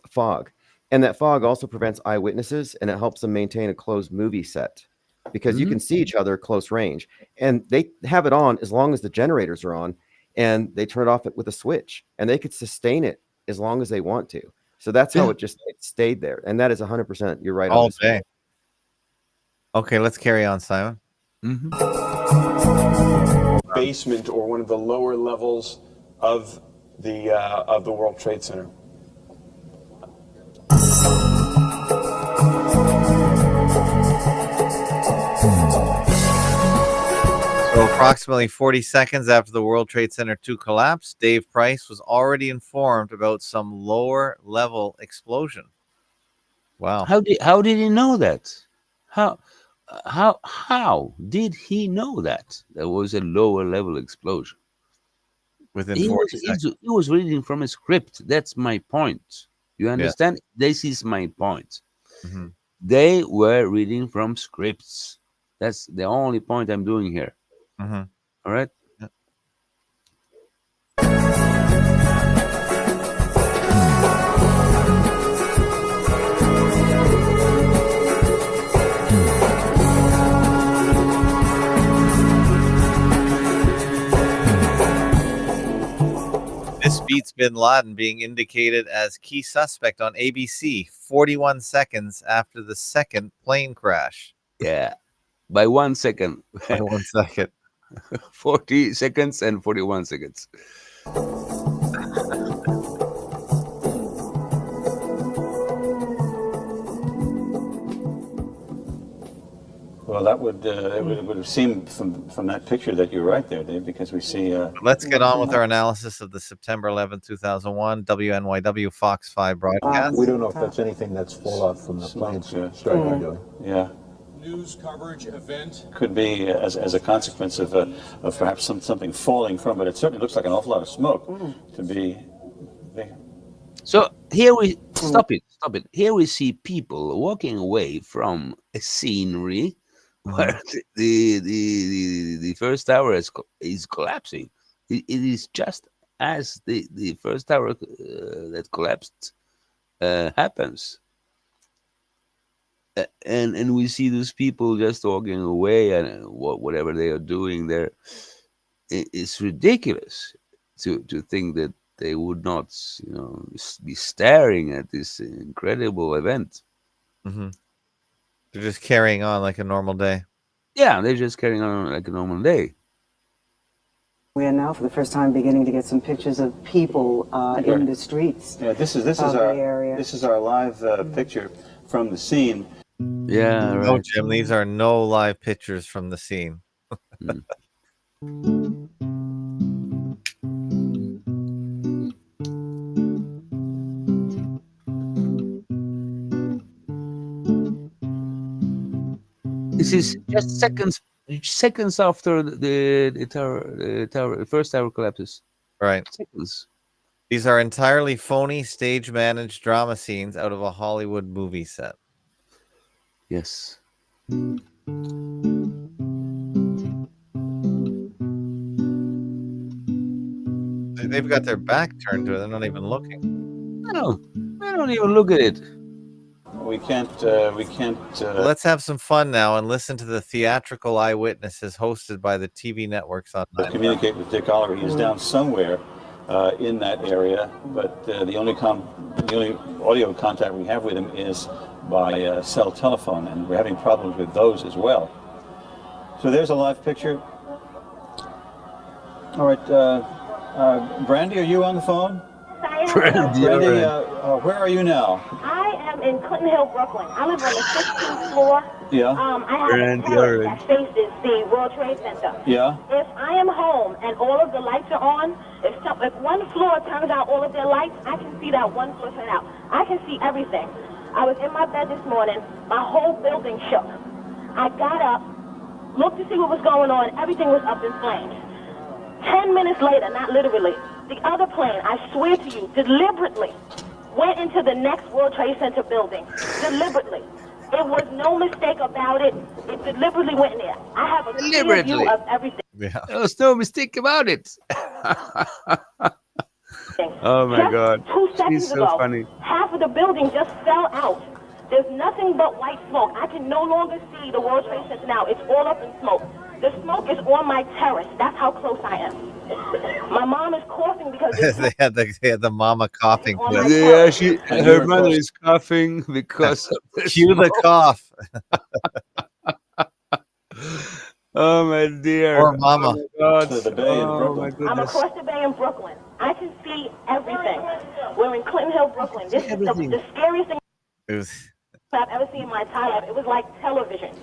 fog, and that fog also prevents eyewitnesses, and it helps them maintain a closed movie set because you can see each other close range, and they have it on as long as the generators are on, and they turn it off with a switch, and they could sustain it as long as they want to. So that's how it stayed there, and that is 100%. You're right. All day. Okay, let's carry on, Simon. Basement or one of the lower levels of the World Trade Center. So approximately 40 seconds after the World Trade Center 2 collapsed, Dave Price was already informed about some lower level explosion. Wow. How did he know that? How did he know that there was a lower level explosion? Within He 40 seconds. was reading from a script. That's my point. You understand? This is my point. Mhm. They were reading from scripts. That's the only point I'm doing here. Mhm. All right. Yeah. This beats bin Laden being indicated as key suspect on ABC 41 seconds after the second plane crash. Yeah. by 1 second. By 1 second. 40 seconds and 41 seconds. Well, that would it would seem from that picture that you're right there, Dave, because we see. Let's get on with our analysis of the September 11th, 2001 WNYW Fox 5 broadcast. We don't know if that's anything that's fallout from the planes strike they're doing. Yeah. News coverage event. Could be as a consequence of perhaps something falling from it. It certainly looks like an awful lot of smoke to be. So here we stop it. Here we see people walking away from a scenery where the first tower is collapsing. It is just as the first tower that collapsed happens. And we see those people just walking away, and whatever they are doing there, it's ridiculous to think that they would not, be staring at this incredible event. Mm-hmm. They're just carrying on like a normal day. Yeah, they're just carrying on like a normal day. We are now, for the first time, beginning to get some pictures of people in the streets. Yeah, this is our live picture from the scene. Yeah, right. No, Jim, these are no live pictures from the scene. This is just seconds after the first tower collapses. Right. Seconds. These are entirely phony, stage-managed drama scenes out of a Hollywood movie set. Yes. They've got their back turned to it. They're not even looking. No, I don't even look at it. We can't. Let's have some fun now and listen to the theatrical eyewitnesses hosted by the TV networks on. Communicate with Dick Oliver. He is down somewhere in that area, but the only audio contact we have with him is by cell telephone, and we're having problems with those as well. So there's a live picture. All right, Brandy, are you on the phone? Brandy, where are you now? I am in Clinton Hill, Brooklyn. I live on the 16th floor. Yeah. I have a terrace that faces the World Trade Center. Yeah. If I am home and all of the lights are on, if one floor turns out all of their lights, I can see that one floor turn out. I can see everything. I was in my bed this morning. My whole building shook. I got up, looked to see what was going on. Everything was up in flames. 10 minutes later, not literally, the other plane, I swear to you, deliberately went into the next World Trade Center building. Deliberately. There was no mistake about it. It deliberately went in there. I have a clear view of everything. Yeah. There was no mistake about it. Oh my God. 2 seconds She's so ago, funny. half of the building just fell out. There's nothing but white smoke. I can no longer see the World Trade Center now. It's all up in smoke. The smoke is on my terrace. That's how close I am. My mom is coughing because they had the mama coughing. Yeah, her mother is coughing because of the Cue the smoke. cough. Oh my dear. Poor mama. Oh my God. To the bay in Brooklyn. My I'm goodness. across the bay in Brooklyn. I can see everything. We're in Clinton Hill, Brooklyn. This is the scariest thing It was, I've ever seen in my entire life. It was like television.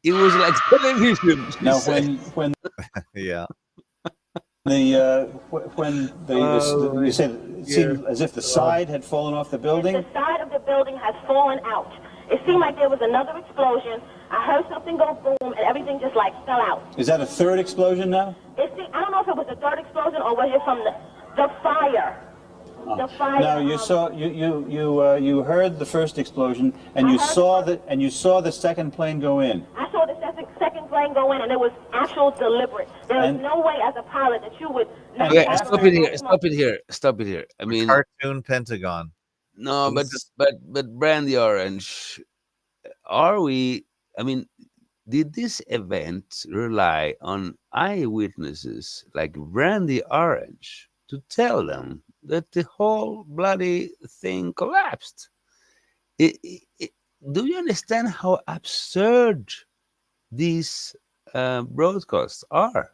It was like television. she Now, said. when yeah. you said it seemed as if the side had fallen off the building. The side of the building has fallen out. It seemed like there was another explosion. I heard something go boom, and everything just like fell out. Is that a third explosion now? I don't know if it was the third explosion or was it from the fire. The fire. Now you saw you heard the first explosion, and you saw the second plane go in. I saw the second plane go in, and it was actual deliberate. There is no way as a pilot that you would. Okay, stop it here. I mean, Cartoon Pentagon. no, but Brandy Orange, are we? I mean, did this event rely on eyewitnesses like Brandy Orange to tell them that the whole bloody thing collapsed? Do you understand how absurd these broadcasts are.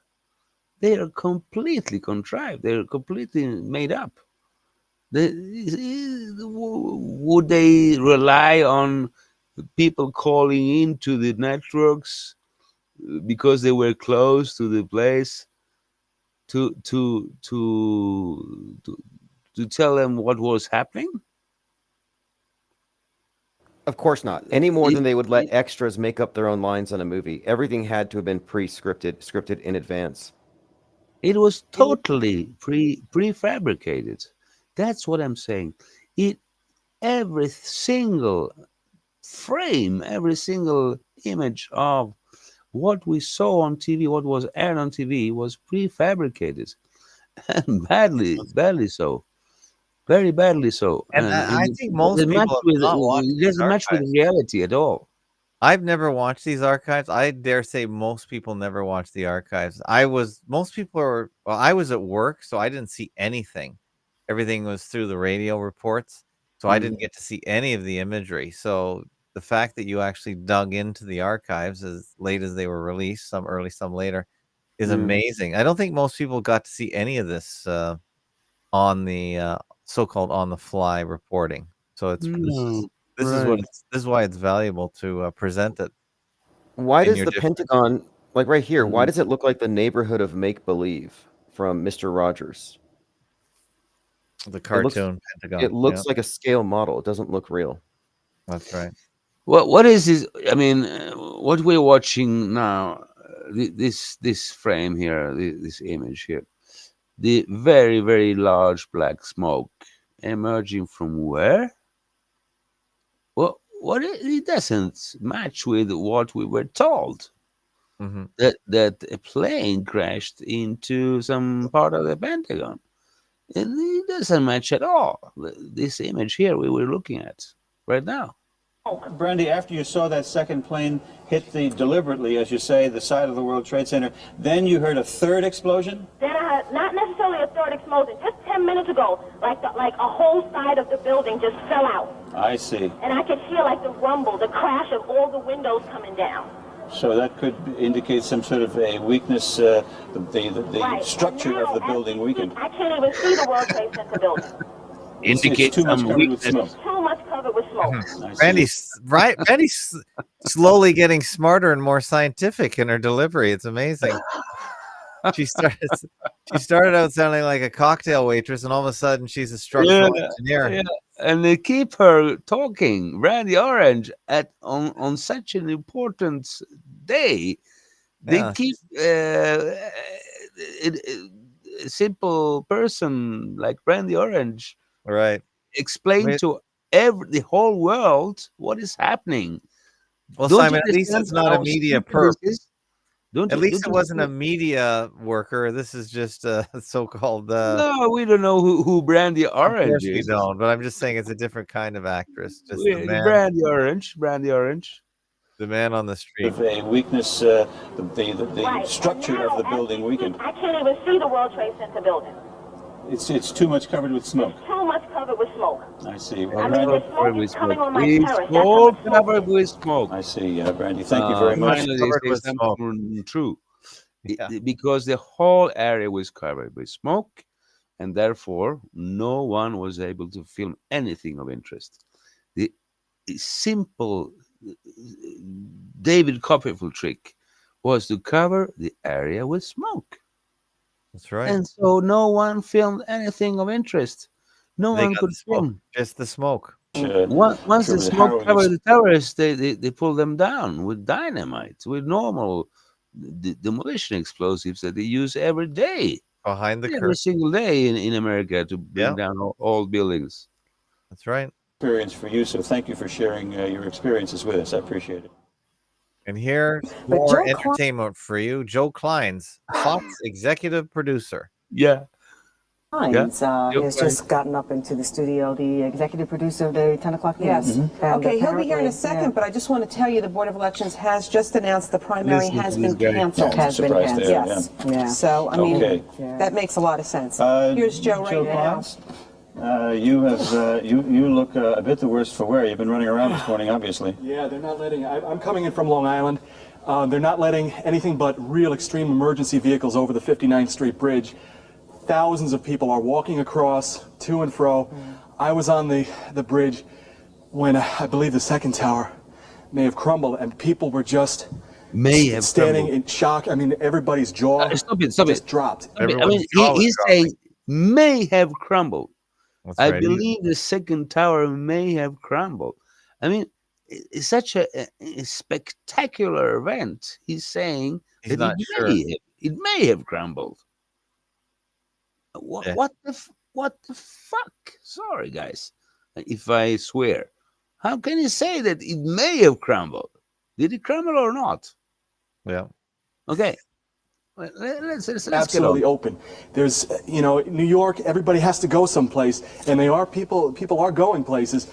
They are completely contrived. They're completely made up. Would they rely on people calling into the networks because they were close to the place to to to to, to tell them what was happening? Of course not. Any more It, than they would let extras make up their own lines on a movie. Everything had to have been scripted in advance. it was totally prefabricated. That's what I'm saying. It every single frame, every single image of what we saw on TV, what was aired on TV, was prefabricated, and badly so, very badly so, And and I it think most people have not watched it these doesn't match with archives. reality at all. I've never watched these archives. I dare say most people never watched the archives. Most people are, well, I was at work, so I didn't see anything. Everything was through the radio reports, so I didn't get to see any of the imagery. So the fact that you actually dug into the archives as late as they were released, some early, some later, is amazing. I don't think most people got to see any of this on the so-called on the fly reporting. So No, this is right. this is why it's valuable to present it Why in does your the different Pentagon, like right here, why Mm. does it look like the neighborhood of make-believe from Mr. Rogers? the It looks cartoon Pentagon. it Yeah, looks like a scale model. It doesn't look real. that's right. What is this? I mean, what we're watching now, this frame here, this image here, the very large black smoke emerging from where? It doesn't match with what we were told, Hmm. that a plane crashed into some part of the Pentagon. It doesn't match at all. This image here we were looking at right now. Brandy, after you saw that second plane hit deliberately, as you say, the side of the World Trade Center, then you heard a third explosion? Then I had not necessarily a third explosion. Just 10 minutes ago, like a whole side of the building just fell out. I see. And I could hear like the rumble, the crash of all the windows coming down. So that could indicate some sort of a weakness, the Right. structure And of the now, building as we speak, weakened. I can't even see the World Trade Center building. Indicate too much some covered with weakness. smoke. Too much covered with smoke. I see. Randy's slowly getting smarter and more scientific in her delivery. It's amazing. She started out sounding like a cocktail waitress, and all of a sudden she's a structural engineer. Yeah. And they keep her talking, Randy Orange, on such an important day. They Yeah. keep a simple person like Randy Orange Right. explain to the whole world what is happening. Well, Don't you Simon, at least understand it's not a how media stupid perp. this is? At least Don't it you wasn't a see? media worker. This is just a so-called. No, we don't know who Brandy Of Orange course we is. don't, but I'm just saying it's a different kind of actress. Just Brandy Orange. the man on the street. Of a weakness, the Right. structure And of the now, as building we speak, weakened. I can't even see the World Trade Center building. It's too much covered with smoke. Too much covered with smoke. I see. I mean, the smoke is coming on my terrace. That's how All much smoke covered with smoke. I see, Brandy. Thank you very much. Finally, Covered they with say smoke. something true. Yeah. Because the whole area was covered with smoke, and therefore no one was able to film anything of interest. The simple David Copperfield trick was to cover the area with smoke. That's right. And so no one filmed anything of interest. No They one got could the smoke, film. just the smoke. Once sure the was a smoke harrowing covered the terrorists, they pull them down with dynamite, with normal demolition explosives that they use every day, Behind the every curtain. single day in America to bring Yeah. down all buildings. That's right. Experience for you, so thank you for sharing your experiences with us. I appreciate it. And here's But more Joe entertainment for you. Joe Kleins, Fox executive producer. Yeah. Hines Joe has just gotten up into the studio, the executive producer of the 10 o'clock news. Yes. And Okay, he'll be here in apparently- a second, yeah. but I just want to tell you the Board of Elections has just announced the primary Listen has to this been guy. canceled. Has been Surprised canceled. there, Yes. Yeah. So, I mean, Okay. that makes a lot of sense. Here's Joe right Joe now. Klotz, you look a bit the worse for wear. You've been running around this morning, obviously. Yeah, they're not letting. I'm coming in from Long Island. They're not letting anything but real extreme emergency vehicles over the 59th Street Bridge. Thousands of people are walking across, to and fro. I was on the bridge when I believe the second tower may have crumbled, and people were just standing in shock. I mean, everybody's jaw just dropped. I mean, he's saying may have crumbled. That's I right. believe the second tower may have crumbled. I mean, it's such a spectacular event. He's saying He's that not sure. it may have crumbled. Yeah. What the fuck? Sorry, guys, if I swear. How can you say that it may have crumbled? Did it crumble or not? Yeah. Okay. Let's Absolutely get on. open. There's, New York, everybody has to go someplace, and people are going places,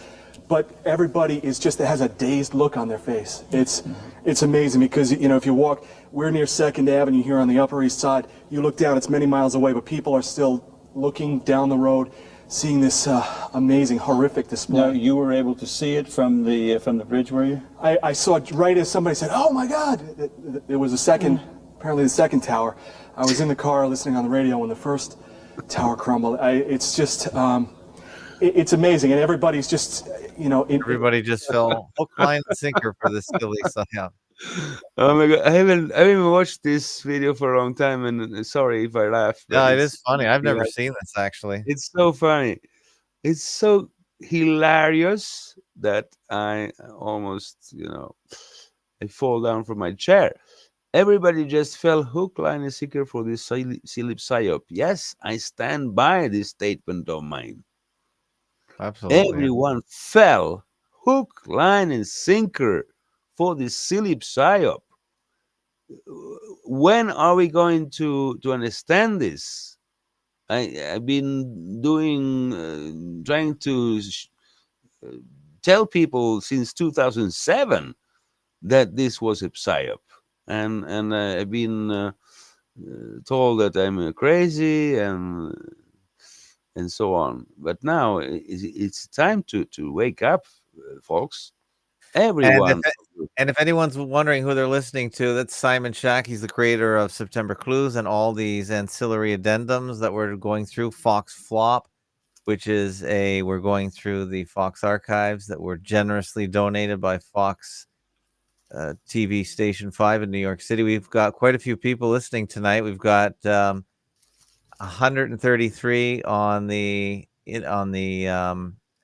but everybody has a dazed look on their face. It's amazing because, if you walk, we're near 2nd Avenue here on the Upper East Side. You look down, it's many miles away, but people are still looking down the road, seeing this amazing, horrific display. Now, you were able to see it from the bridge, were you? I saw it right as somebody said, "Oh my God!" It was apparently the second tower. I was in the car listening on the radio when the first tower crumbled. It's just, it's amazing, and everybody's just, Everybody just fell hook, line, and sinker for this silly psyop. Oh my God, I haven't watched this video for a long time, and sorry if I laugh. Yeah, it is funny. I've never seen this actually. It's so funny. It's so hilarious that I almost, I fall down from my chair. Everybody just fell hook, line, and sinker for this silly psyop. Yes, I stand by this statement of mine. Absolutely. Everyone fell hook, line, and sinker for this silly psyop. When are we going to understand this? I've been trying to tell people since 2007 that this was a psyop, and I've been told that I'm crazy and so on. But now it's time to wake up, folks. Everyone. And if anyone's wondering who they're listening to, that's Simon Shack. He's the creator of September Clues and all these ancillary addendums that we're going through. Fox Flop, which is we're going through the Fox archives that were generously donated by Fox TV Station 5 in New York City. We've got quite a few people listening tonight. We've got 133 on the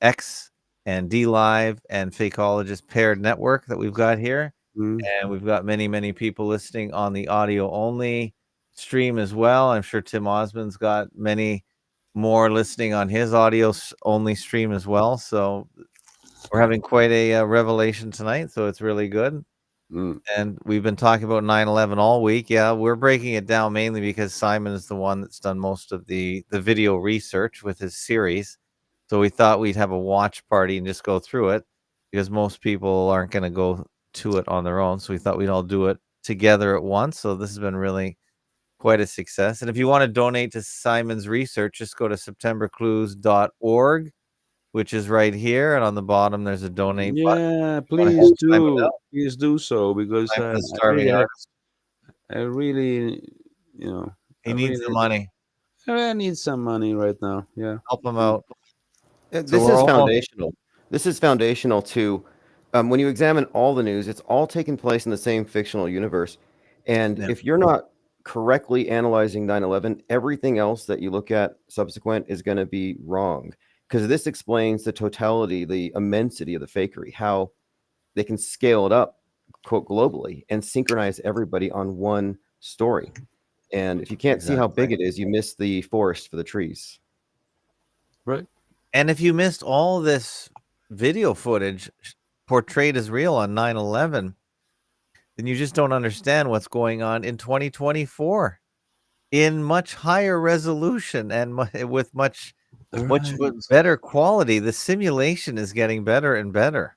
X and D Live and Fakeologist paired network that we've got here. And we've got many people listening on the audio only stream as well. I'm sure Tim Osmond's got many more listening on his audio only stream as well. So we're having quite a revelation tonight. So it's really good. And we've been talking about 9/11 all week. Yeah, we're breaking it down mainly because Simon is the one that's done most of the video research with his series. So we thought we'd have a watch party and just go through it because most people aren't going to go to it on their own. So we thought we'd all do it together at once. So this has been really quite a success. And if you want to donate to Simon's research, just go to septemberclues.org, which is right here. And on the bottom, there's a donate button. Yeah, please do. Please do so because I really, he needs the money. I need some money right now. Yeah, help him out. This is foundational. This is foundational to when you examine all the news, it's all taking place in the same fictional universe. And if you're not correctly analyzing 9/11, everything else that you look at subsequent is going to be wrong. Because this explains the totality, the immensity of the fakery, how they can scale it up, quote, globally and synchronize everybody on one story. And if you can't see how big it is, you miss the forest for the trees. Right. And if you missed all this video footage portrayed as real on 9/11, then you just don't understand what's going on in 2024 in much higher resolution and with much better quality. The simulation is getting better and better.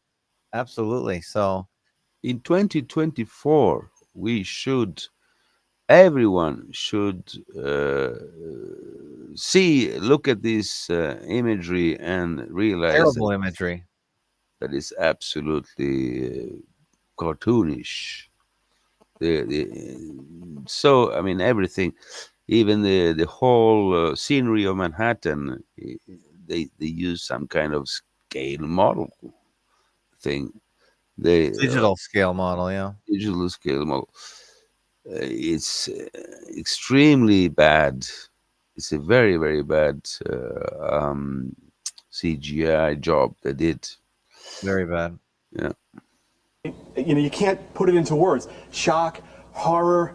Absolutely. So in 2024, everyone should look at this imagery and realize terrible imagery that is absolutely cartoonish. So I mean everything, even the whole scenery of Manhattan, they use some kind of scale model thing. They Digital scale model, yeah. digital scale model. It's extremely bad. It's a very very bad CGI job they did. Very bad. Yeah. You can't put it into words. Shock, horror.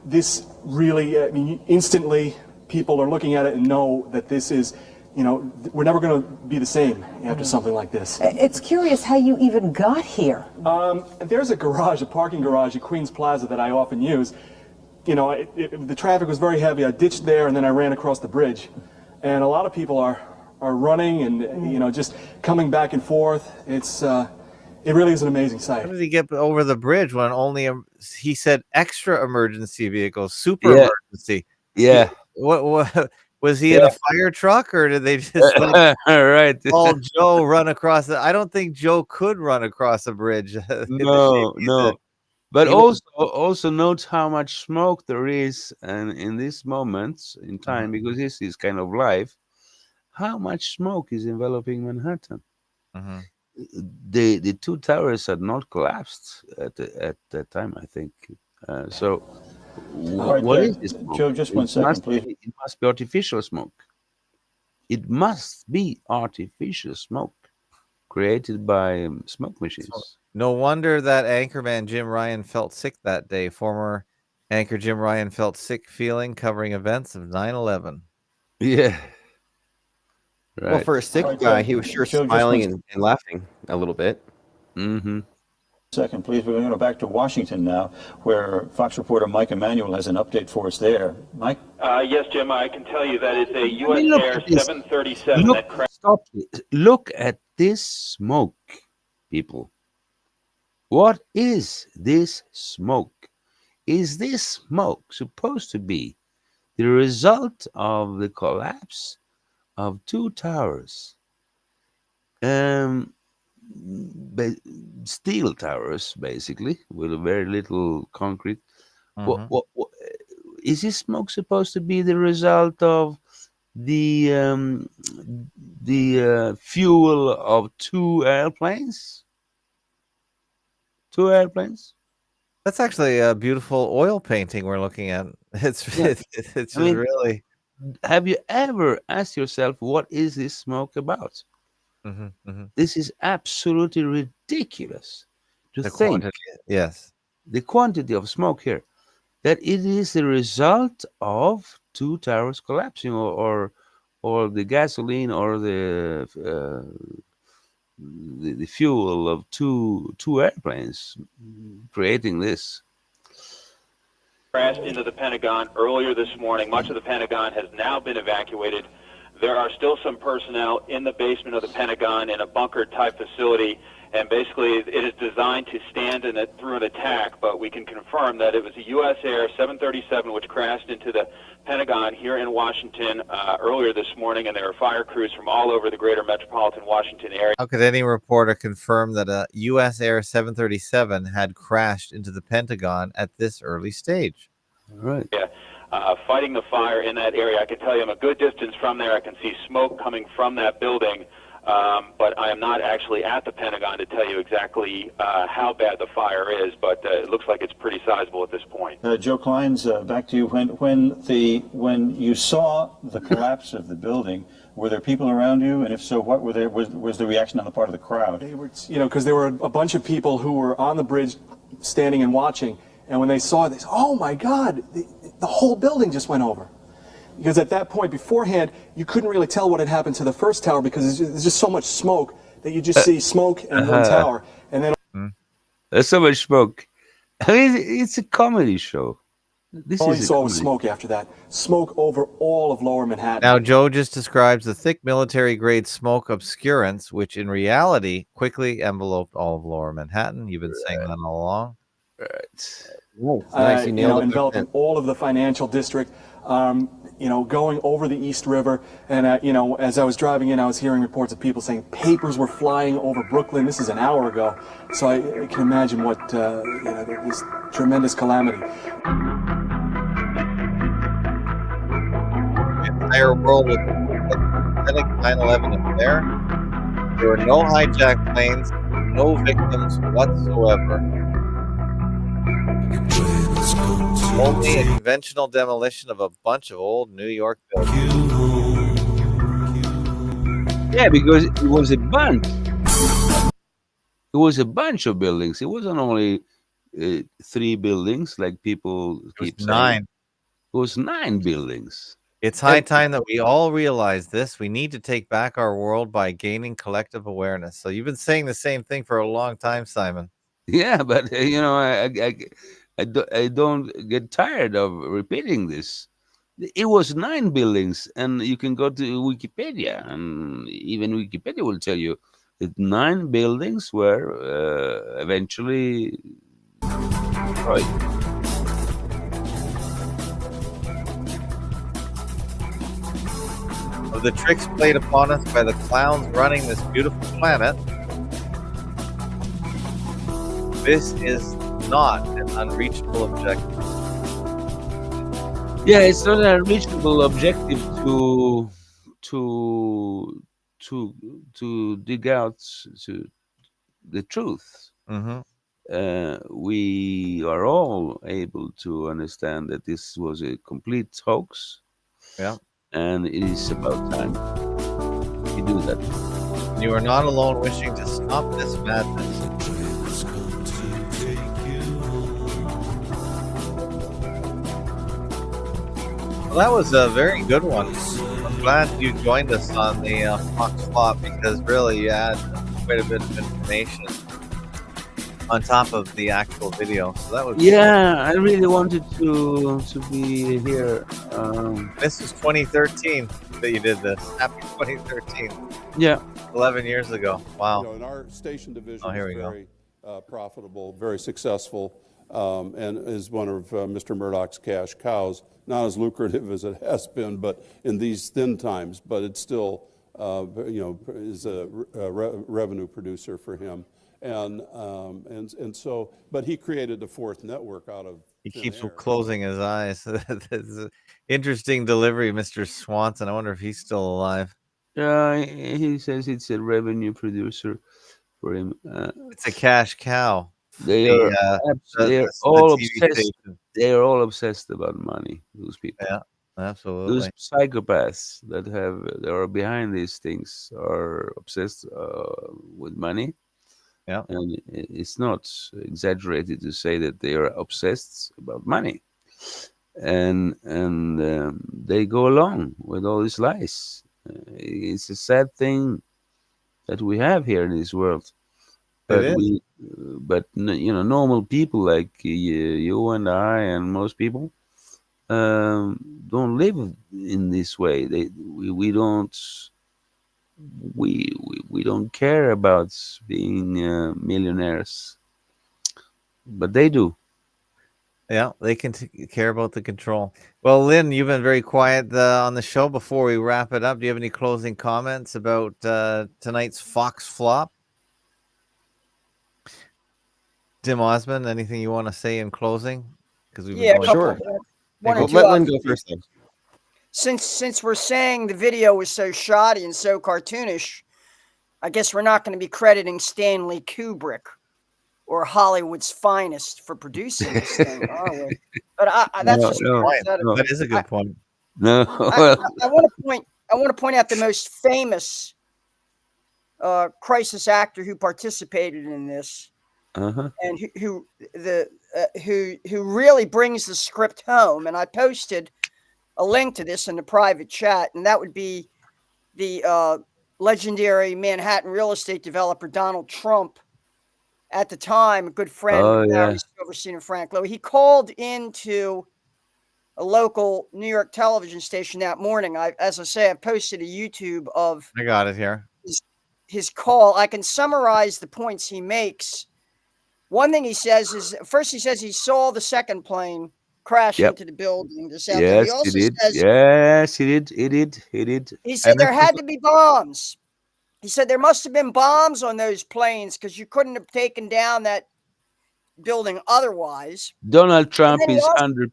This really. I mean, instantly people are looking at it and know that this is. We're never going to be the same after something like this. It's curious how you even got here. There's a parking garage at Queens Plaza that I often use. The traffic was very heavy. I ditched there and then I ran across the bridge. And a lot of people are running and, just coming back and forth. It really is an amazing sight. How did he get over the bridge when only he said extra emergency vehicles, super emergency? Yeah. What was he in a fire truck, or did they just right? All Joe run across it? I don't think Joe could run across a bridge. No. But also note how much smoke there is, and in these moments in time, because this is kind of live, how much smoke is enveloping Manhattan. The two towers had not collapsed at that time, I think. So what is this smoke? Joe, just one second, please. It must be artificial smoke. It must be artificial smoke created by smoke machines. No wonder that anchorman Jim Ryan felt sick that day. Former anchor Jim Ryan felt sick feeling covering events of 9/11. Yeah. Right. Well, for a sick guy, he was sure smiling and laughing a little bit. Mm-hmm. Second, please. We're going to go back to Washington now, where Fox reporter Mike Emanuel has an update for us there. Mike? Yes, Jim, I can tell you that it's a U.S. Air 737 that crashed. Stop. Look at this smoke, people. What is this smoke? Is this smoke supposed to be the result of the collapse of two towers? Steel towers, basically, with very little concrete. What is this smoke supposed to be the result of the fuel of two airplanes? Two airplanes? That's actually a beautiful oil painting we're looking at. It's just really. Have you ever asked yourself, what is this smoke about? This is absolutely ridiculous to think. Yes, the quantity of smoke here, that it is the result of two towers collapsing, or the gasoline, or the fuel of two airplanes creating this. Crashed into the Pentagon earlier this morning. Much of the Pentagon has now been evacuated. There are still some personnel in the basement of the Pentagon in a bunker-type facility, and basically it is designed to stand through an attack, but we can confirm that it was a U.S. Air 737 which crashed into the Pentagon here in Washington earlier this morning, and there are fire crews from all over the greater metropolitan Washington area. How could any reporter confirm that a U.S. Air 737 had crashed into the Pentagon at this early stage? Right. Yeah. Fighting the fire in that area. I can tell you I'm a good distance from there. I can see smoke coming from that building, but I am not actually at the Pentagon to tell you exactly how bad the fire is, but it looks like it's pretty sizable at this point. Joe Kleins, back to you. When you saw the collapse of the building, were there people around you, and if so, what were was the reaction on the part of the crowd? They were, because there were a bunch of people who were on the bridge, standing and watching. And when they saw it, they said, "Oh my God, the whole building just went over." Because at that point beforehand, you couldn't really tell what had happened to the first tower because there's just so much smoke that you just see smoke and one tower. And then there's so much smoke. I mean, it's a comedy show. All you saw was smoke after that. Smoke over all of Lower Manhattan. Now, Joe just describes the thick military-grade smoke obscurance, which in reality quickly enveloped all of Lower Manhattan. You've been saying that all along. Right. Nice. You nailed it. Enveloping all of the financial district. going over the East River. And, as I was driving in, I was hearing reports of people saying papers were flying over Brooklyn. This is an hour ago. So I can imagine what, this tremendous calamity. The entire world was pathetic 9/11 affair. There were no hijacked planes, no victims whatsoever. Only a conventional demolition of a bunch of old New York buildings. Yeah, because it was a bunch. It was a bunch of buildings. It wasn't only 3 buildings like people keep saying. 9. It was 9 buildings. It's high time that we all realize this. We need to take back our world by gaining collective awareness. So you've been saying the same thing for a long time, Simon. Yeah, but I don't get tired of repeating this. It was 9 buildings, and you can go to Wikipedia, and even Wikipedia will tell you that 9 buildings were eventually destroyed. Of the tricks played upon us by the clowns running this beautiful planet, this is not an unreachable objective. Yeah, it's not an unreachable objective to dig out the truth. Mm-hmm. We are all able to understand that this was a complete hoax. Yeah. And it is about time we do that. You are not alone wishing to stop this madness. Well, that was a very good one. I'm glad you joined us on the Fox Flop, because really you had quite a bit of information on top of the actual video. So that was I really wanted to be here. This is 2013 that you did this. Happy 2013. Yeah, 11 years ago. Wow. And our station division Oh, here we is go. very profitable, very successful, and is one of Mr. Murdoch's cash cows. Not as lucrative as it has been, but in these thin times, but it's still, is a revenue producer for him. And so, but he created the fourth network out of. He keeps closing his eyes. Interesting delivery, Mr. Swanson. I wonder if he's still alive. Yeah, he says it's a revenue producer for him. It's a cash cow. They are all obsessed. They are all obsessed about money. Those people. Yeah, absolutely. Those psychopaths that are behind these things are obsessed with money. Yeah, and it's not exaggerated to say that they are obsessed about money, and they go along with all these lies. It's a sad thing that we have here in this world. But normal people like you and I and most people don't live in this way. We don't care about being millionaires, but they do. Yeah, they can care about the control. Well, Lynn, you've been very quiet on the show. Before we wrap it up, do you have any closing comments about tonight's Fox Flop? Tim Osmond, anything you want to say in closing? Because we've been going sure. Let Lynn go first then. Since we're saying the video was so shoddy and so cartoonish, I guess we're not going to be crediting Stanley Kubrick or Hollywood's finest for producing this thing, are we? But that's just that is a good point. No, I want to point out the most famous crisis actor who participated in this, and who really brings the script home. And I posted a link to this in the private chat, and that would be the legendary Manhattan real estate developer Donald Trump. At the time, a good friend of Larry Silverstein and Frank Lowe. He called into a local New York television station that morning. As I say, I posted a YouTube of. I got it here. His call. I can summarize the points he makes. One thing he says is, first he says he saw the second plane crash Yep. into the building just out there. He Yes, he also did. says Yes, he did. He did. He did. he said there had to be bombs. He said there must have been bombs on those planes because you couldn't have taken down that building otherwise. Donald Trump then he is also-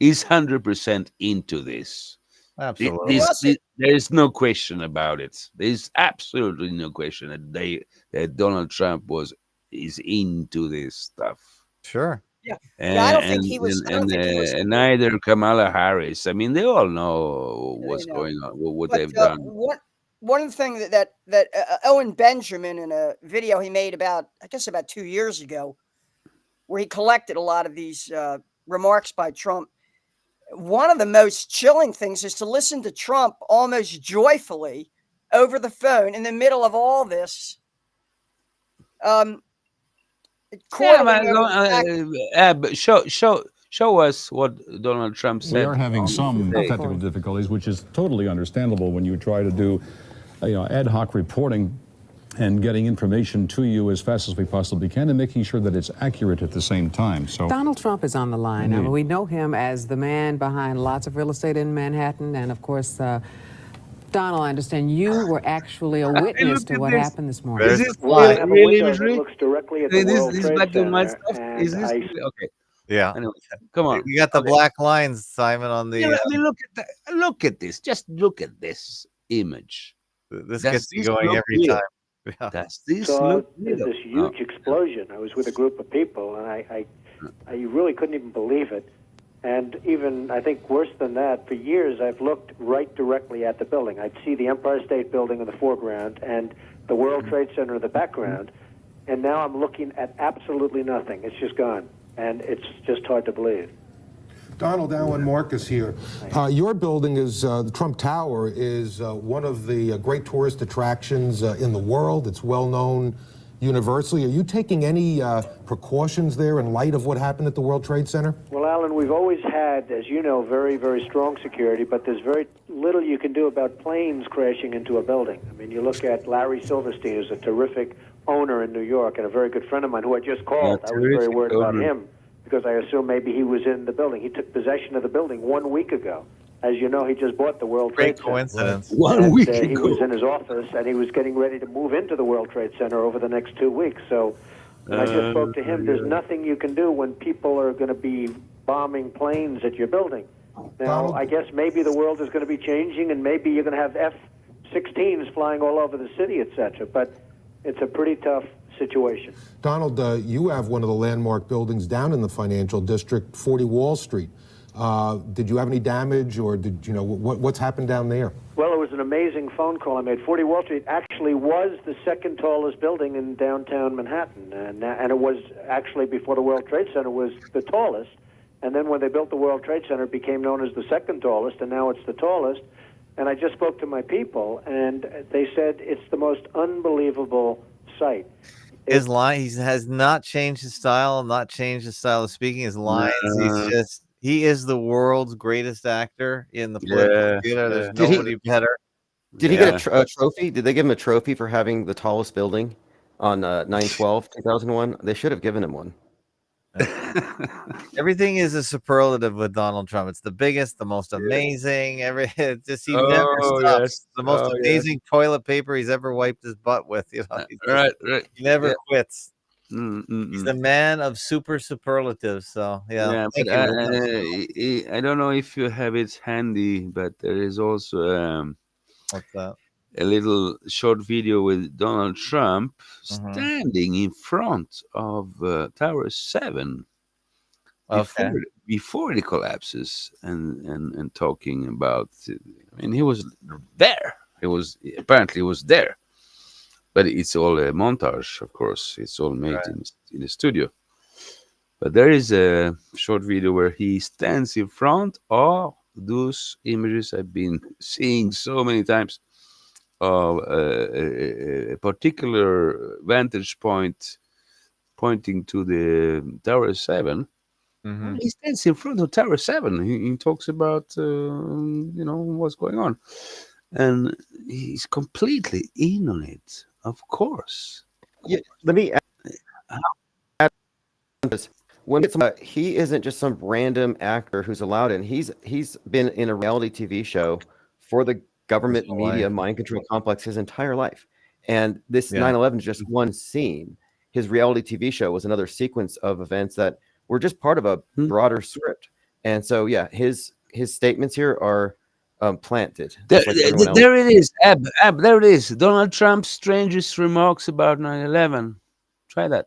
100% into this. Absolutely. There is no question about it. There's absolutely no question that Donald Trump is into this stuff. Sure. Yeah. Yeah, I don't think he was. I don't think he was. And neither Kamala Harris. I mean, they all know what's know. going on, what But they've done. one thing that Owen Benjamin, in a video he made about 2 years ago, where he collected a lot of these remarks by Trump. One of the most chilling things is to listen to Trump almost joyfully over the phone in the middle of all this. But show us what Donald Trump said. We are having some technical difficulties, which is totally understandable when you try to do, ad hoc reporting and getting information to you as fast as we possibly can and making sure that it's accurate at the same time. So Donald Trump is on the line. I mean, we know him as the man behind lots of real estate in Manhattan. And of course, Donald, I understand you were actually a witness to what happened this morning. Is this Well, really imagery? Looks directly at the World This Trade black and white Center, stuff? Is this and okay? Yeah. Anyway, come on. You got the black lines, Simon, on the. Yeah, I mean, look at this. Just look at this image. This gets you going every time. Yeah. Does this saw look real? this huge explosion. I was with a group of people, and I really couldn't even believe it. And even, I think, worse than that, for years I've looked right directly at the building. I'd see the Empire State Building in the foreground and the World Trade Center in the background, and now I'm looking at absolutely nothing. It's just gone, and it's just hard to believe. Donald, Alan Marcus here. Your building is, the Trump Tower, is one of the great tourist attractions in the world. It's well known universally. Are you taking any precautions there in light of what happened at the World Trade Center? Well, Alan, we've always had, as you know, very, very strong security, but there's very little you can do about planes crashing into a building. I mean, you look at Larry Silverstein, who's a terrific owner in New York and a very good friend of mine who I just called. I was very worried about him, because I assume maybe he was in the building. He took possession of the building 1 week ago. As you know, he just bought the World Trade Center. Great coincidence. 1 week He ago. was in his office, and he was getting ready to move into the World Trade Center over the next 2 weeks. So when I just spoke to him, there's nothing you can do when people are going to be bombing planes at your building. Now, I guess maybe the world is going to be changing, and maybe you're going to have F-16s flying all over the city, etc. But it's a pretty tough situation. Donald, you have one of the landmark buildings down in the financial district, 40 Wall Street. Did you have any damage, or did you know what's happened down there? Well, it was an amazing phone call I made. 40 Wall Street actually was the second tallest building in downtown Manhattan, and it was actually, before the World Trade Center, was the tallest. And then when they built the World Trade Center, it became known as the second tallest, and now it's the tallest. And I just spoke to my people, and they said it's the most unbelievable sight. His line, he has not changed his style, not changed his style of speaking. His lines, he is the world's greatest actor in the political theater. There's nobody better. Did he get a trophy? Did they give him a trophy for having the tallest building on 9/12/2001? They should have given him one. Everything is a superlative with Donald Trump. It's the biggest, the most amazing. He never stops. Yes. The most amazing toilet paper he's ever wiped his butt with. Right. He never quits. He's the man of superlatives. So But I don't know if you have it handy, but there is also what's that? A little short video with Donald Trump standing in front of Tower 7 before it collapses and talking about. I mean, he was there. He was there, but it's all a montage, of course. It's all made in the studio. But there is a short video where he stands in front of those images I've been seeing so many times, of a particular vantage point pointing to the Tower 7. He stands in front of Tower 7. He talks about what's going on, and he's completely in on it. Of course. Yeah, let me add this. when he isn't just some random actor who's allowed in. He's been in a reality TV show for the government media mind control complex his entire life. And this 9/11 is just one scene. His reality TV show was another sequence of events that were just part of a broader script. And so, yeah, his statements here are planted. There, Just like everyone else. there it is. Ab, there it is. Donald Trump's strangest remarks about 9/11. Try that.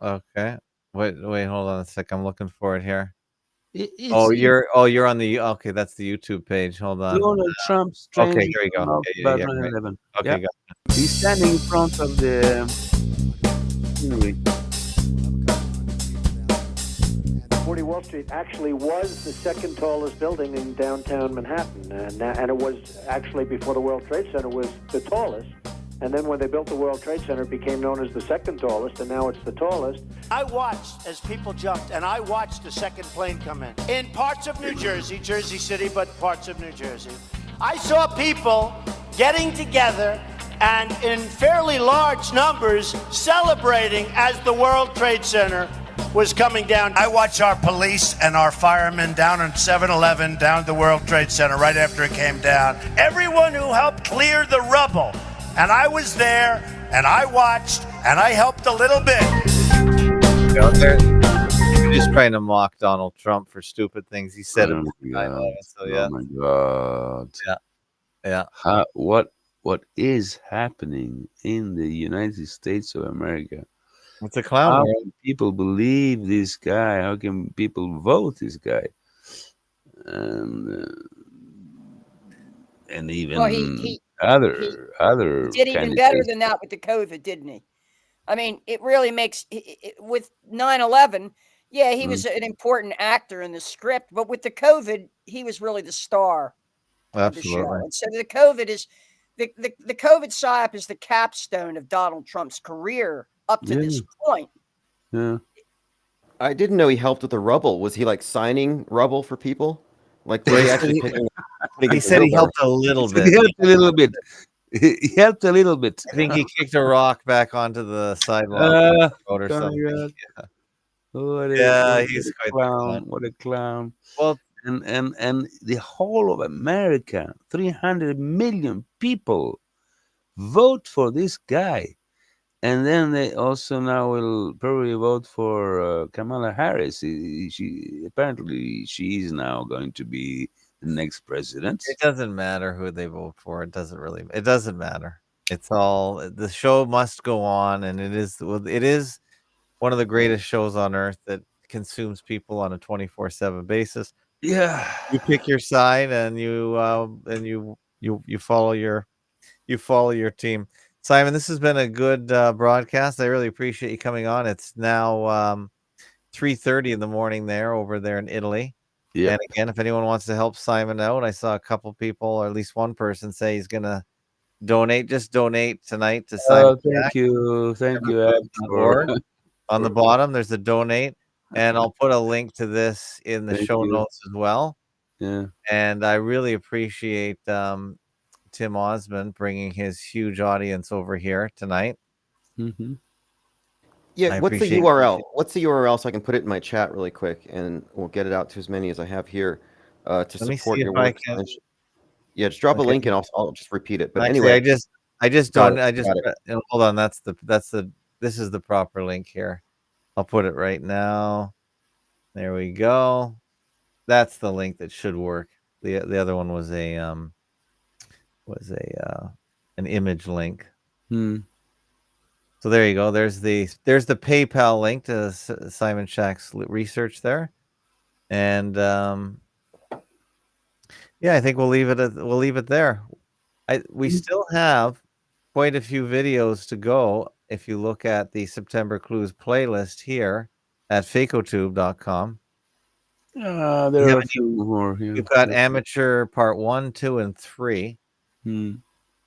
Okay. Wait, hold on a sec. I'm looking for it here. It's You're on the okay. That's the YouTube page. Hold on. Donald Trump's Okay, strangest here we go. remarks Yeah, about right. 9/11. Okay, Yeah. got He's standing in front of the scenery. 40 Wall Street actually was the second tallest building in downtown Manhattan, and it was actually, before the World Trade Center, was the tallest. And then when they built the World Trade Center, it became known as the second tallest, and now it's the tallest. I watched as people jumped, and I watched the second plane come in parts of New Jersey, Jersey City, but parts of New Jersey. I saw people getting together and in fairly large numbers celebrating as the World Trade Center was coming down. I watched our police and our firemen down on 7-Eleven, down at the World Trade Center right after it came down. Everyone who helped clear the rubble. And I was there, and I watched, and I helped a little bit. You're just trying to mock Donald Trump for stupid things he said about 9/11. So yeah. Oh my God. Yeah. What is happening in the United States of America? It's a clown How world. can people believe this guy? How can people vote this guy? And even other he did even better candidates. than that with the COVID, didn't he? I mean, it really makes with 9/11. Yeah, he was an important actor in the script, but with the COVID, he was really the star of the show. Absolutely. And so the COVID is the COVID psyop is the capstone of Donald Trump's career up to this point. Yeah. I didn't know he helped with the rubble. Was he like signing rubble for people? Like, was he actually putting He said he helped a little bit. He helped a little bit. He helped a little bit. I think he kicked a rock back onto the sidewalk or something. He's quite clown. What a clown. Well, and the whole of America, 300 million people vote for this guy. And then they also now will probably vote for Kamala Harris. Apparently she is now going to be the next president. It doesn't matter who they vote for. It doesn't matter. It's all, the show must go on, and it is one of the greatest shows on earth that consumes people on a 24/7 basis. Yeah. You pick your side and you follow your team. Simon, this has been a good broadcast. I really appreciate you coming on. It's now 3:30 in the morning over there in Italy. Yeah. And again, if anyone wants to help Simon out, I saw a couple people, or at least one person, say he's going to donate. Just donate tonight to Simon. Thank you, Ed, for on the bottom, there's a donate, and I'll put a link to this in the show notes as well. Yeah. And I really appreciate Tim Osmond bringing his huge audience over here tonight. Mm-hmm. Yeah, what's the URL? What's the URL so I can put it in my chat really quick, and we'll get it out to as many as I have here to support your work. Yeah, just drop a link and I'll just repeat it. But anyway, I just hold on. This is the proper link here. I'll put it right now. There we go. That's the link that should work. The other one was an image link. So there you go. There's the PayPal link to Simon Shack's research there, and I think we'll leave it there. We still have quite a few videos to go. If you look at the September Clues playlist here at fakotube.com, there are a few more here. We've got amateur part 1, 2, and 3. So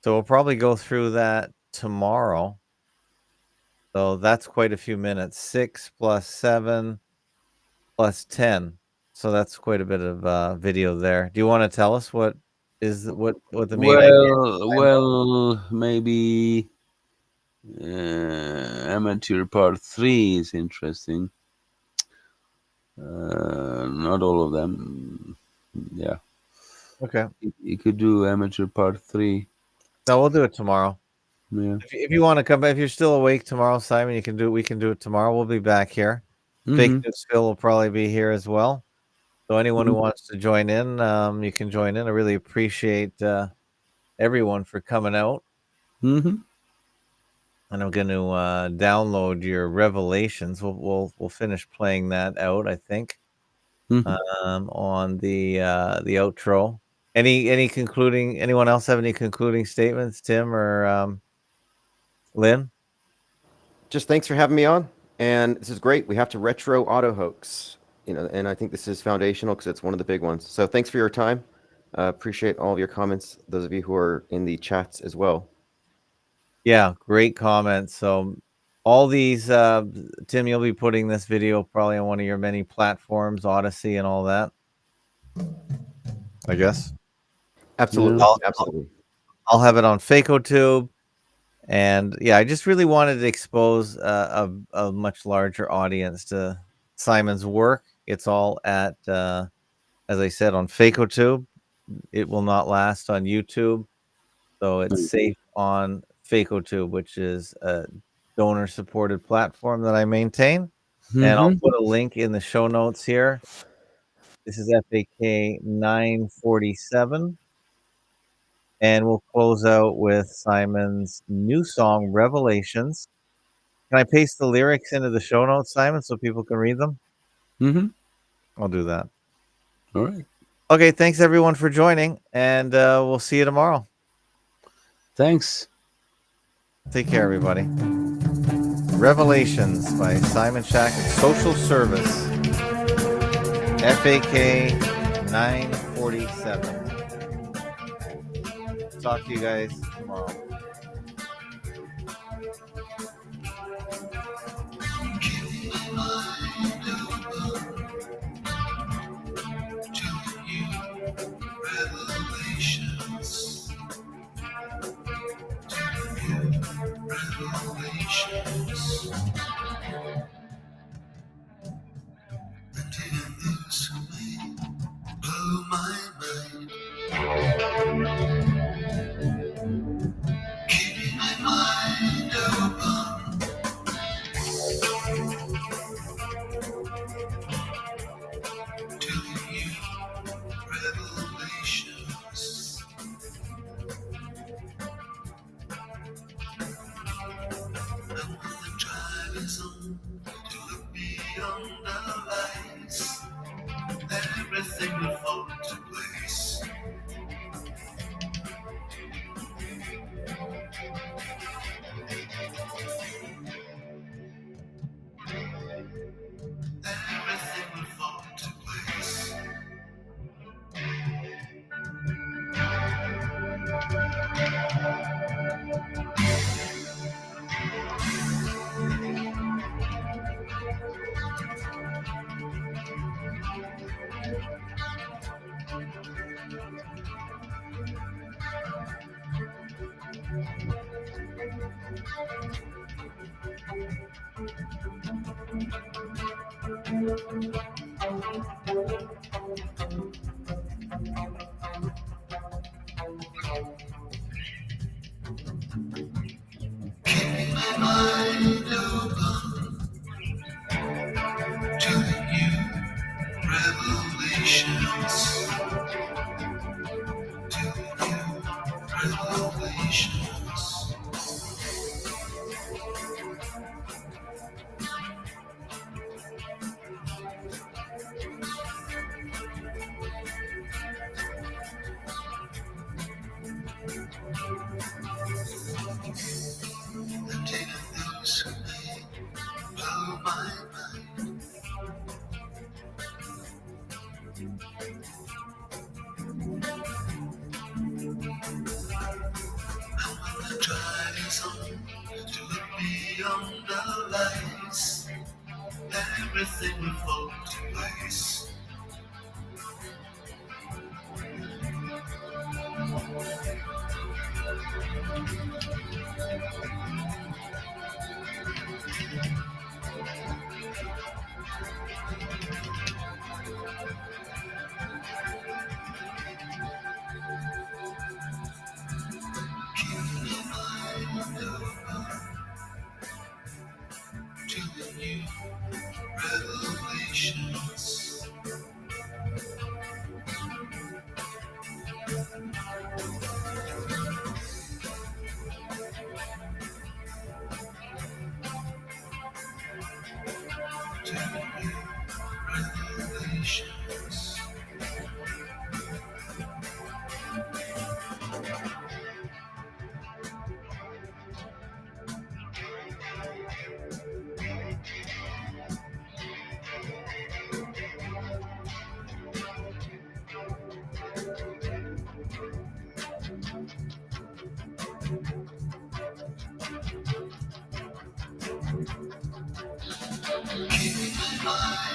we'll probably go through that tomorrow. So that's quite a few minutes. 6 plus 7 plus 10. So that's quite a bit of video there. Do you want to tell us what the main idea? Well, maybe amateur part 3 is interesting. Not all of them. Yeah. Okay. You could do amateur part 3. No, we'll do it tomorrow. Yeah. If you want to come back, if you're still awake tomorrow, Simon, you can do. We can do it tomorrow. We'll be back here. Fake Mhm. News Phil will probably be here as well. So anyone who Mhm. wants to join in, you can join in. I really appreciate everyone for coming out. Mhm. And I'm going to download your revelations. We'll finish playing that out, I think, Mhm. on the outro. Any concluding? Anyone else have any concluding statements, Tim or Lynn? Just thanks for having me on, and this is great. We have to retro auto hoax, and I think this is foundational because it's one of the big ones. So thanks for your time. Appreciate all of your comments. Those of you who are in the chats as well. Yeah, great comments. So all these, Tim, you'll be putting this video probably on one of your many platforms, Odyssey and all that, I guess. Absolutely, I'll, absolutely. I'll have it on FakeOTube. And yeah, I just really wanted to expose a much larger audience to Simon's work. It's all at, as I said, on FakeOTube. It will not last on YouTube. So it's safe on FakeOTube, which is a donor-supported platform that I maintain. And I'll Mhm. put a link in the show notes here. This is FAK947. And we'll close out with Simon's new song, Revelations. Can I paste the lyrics into the show notes, Simon, so people can read them? Mhm. I'll do that. All right. Okay, thanks everyone for joining, and we'll see you tomorrow. Thanks. Take care, everybody. Revelations by Simon Shack and Social Service. FAK 947. Talk to you guys tomorrow. Revelations. Revelations. Until this may blow my mind. Keeping my mind open. Telling you revelations. And when the drive is on to look beyond the lights, everything will fall into place. Everything will fall into place. Keeping my mind open to the new revelations. To the new revelations. Until those who may blow my mind. And when the drive is on to look beyond the lights, everything will fall into place. keeping my mind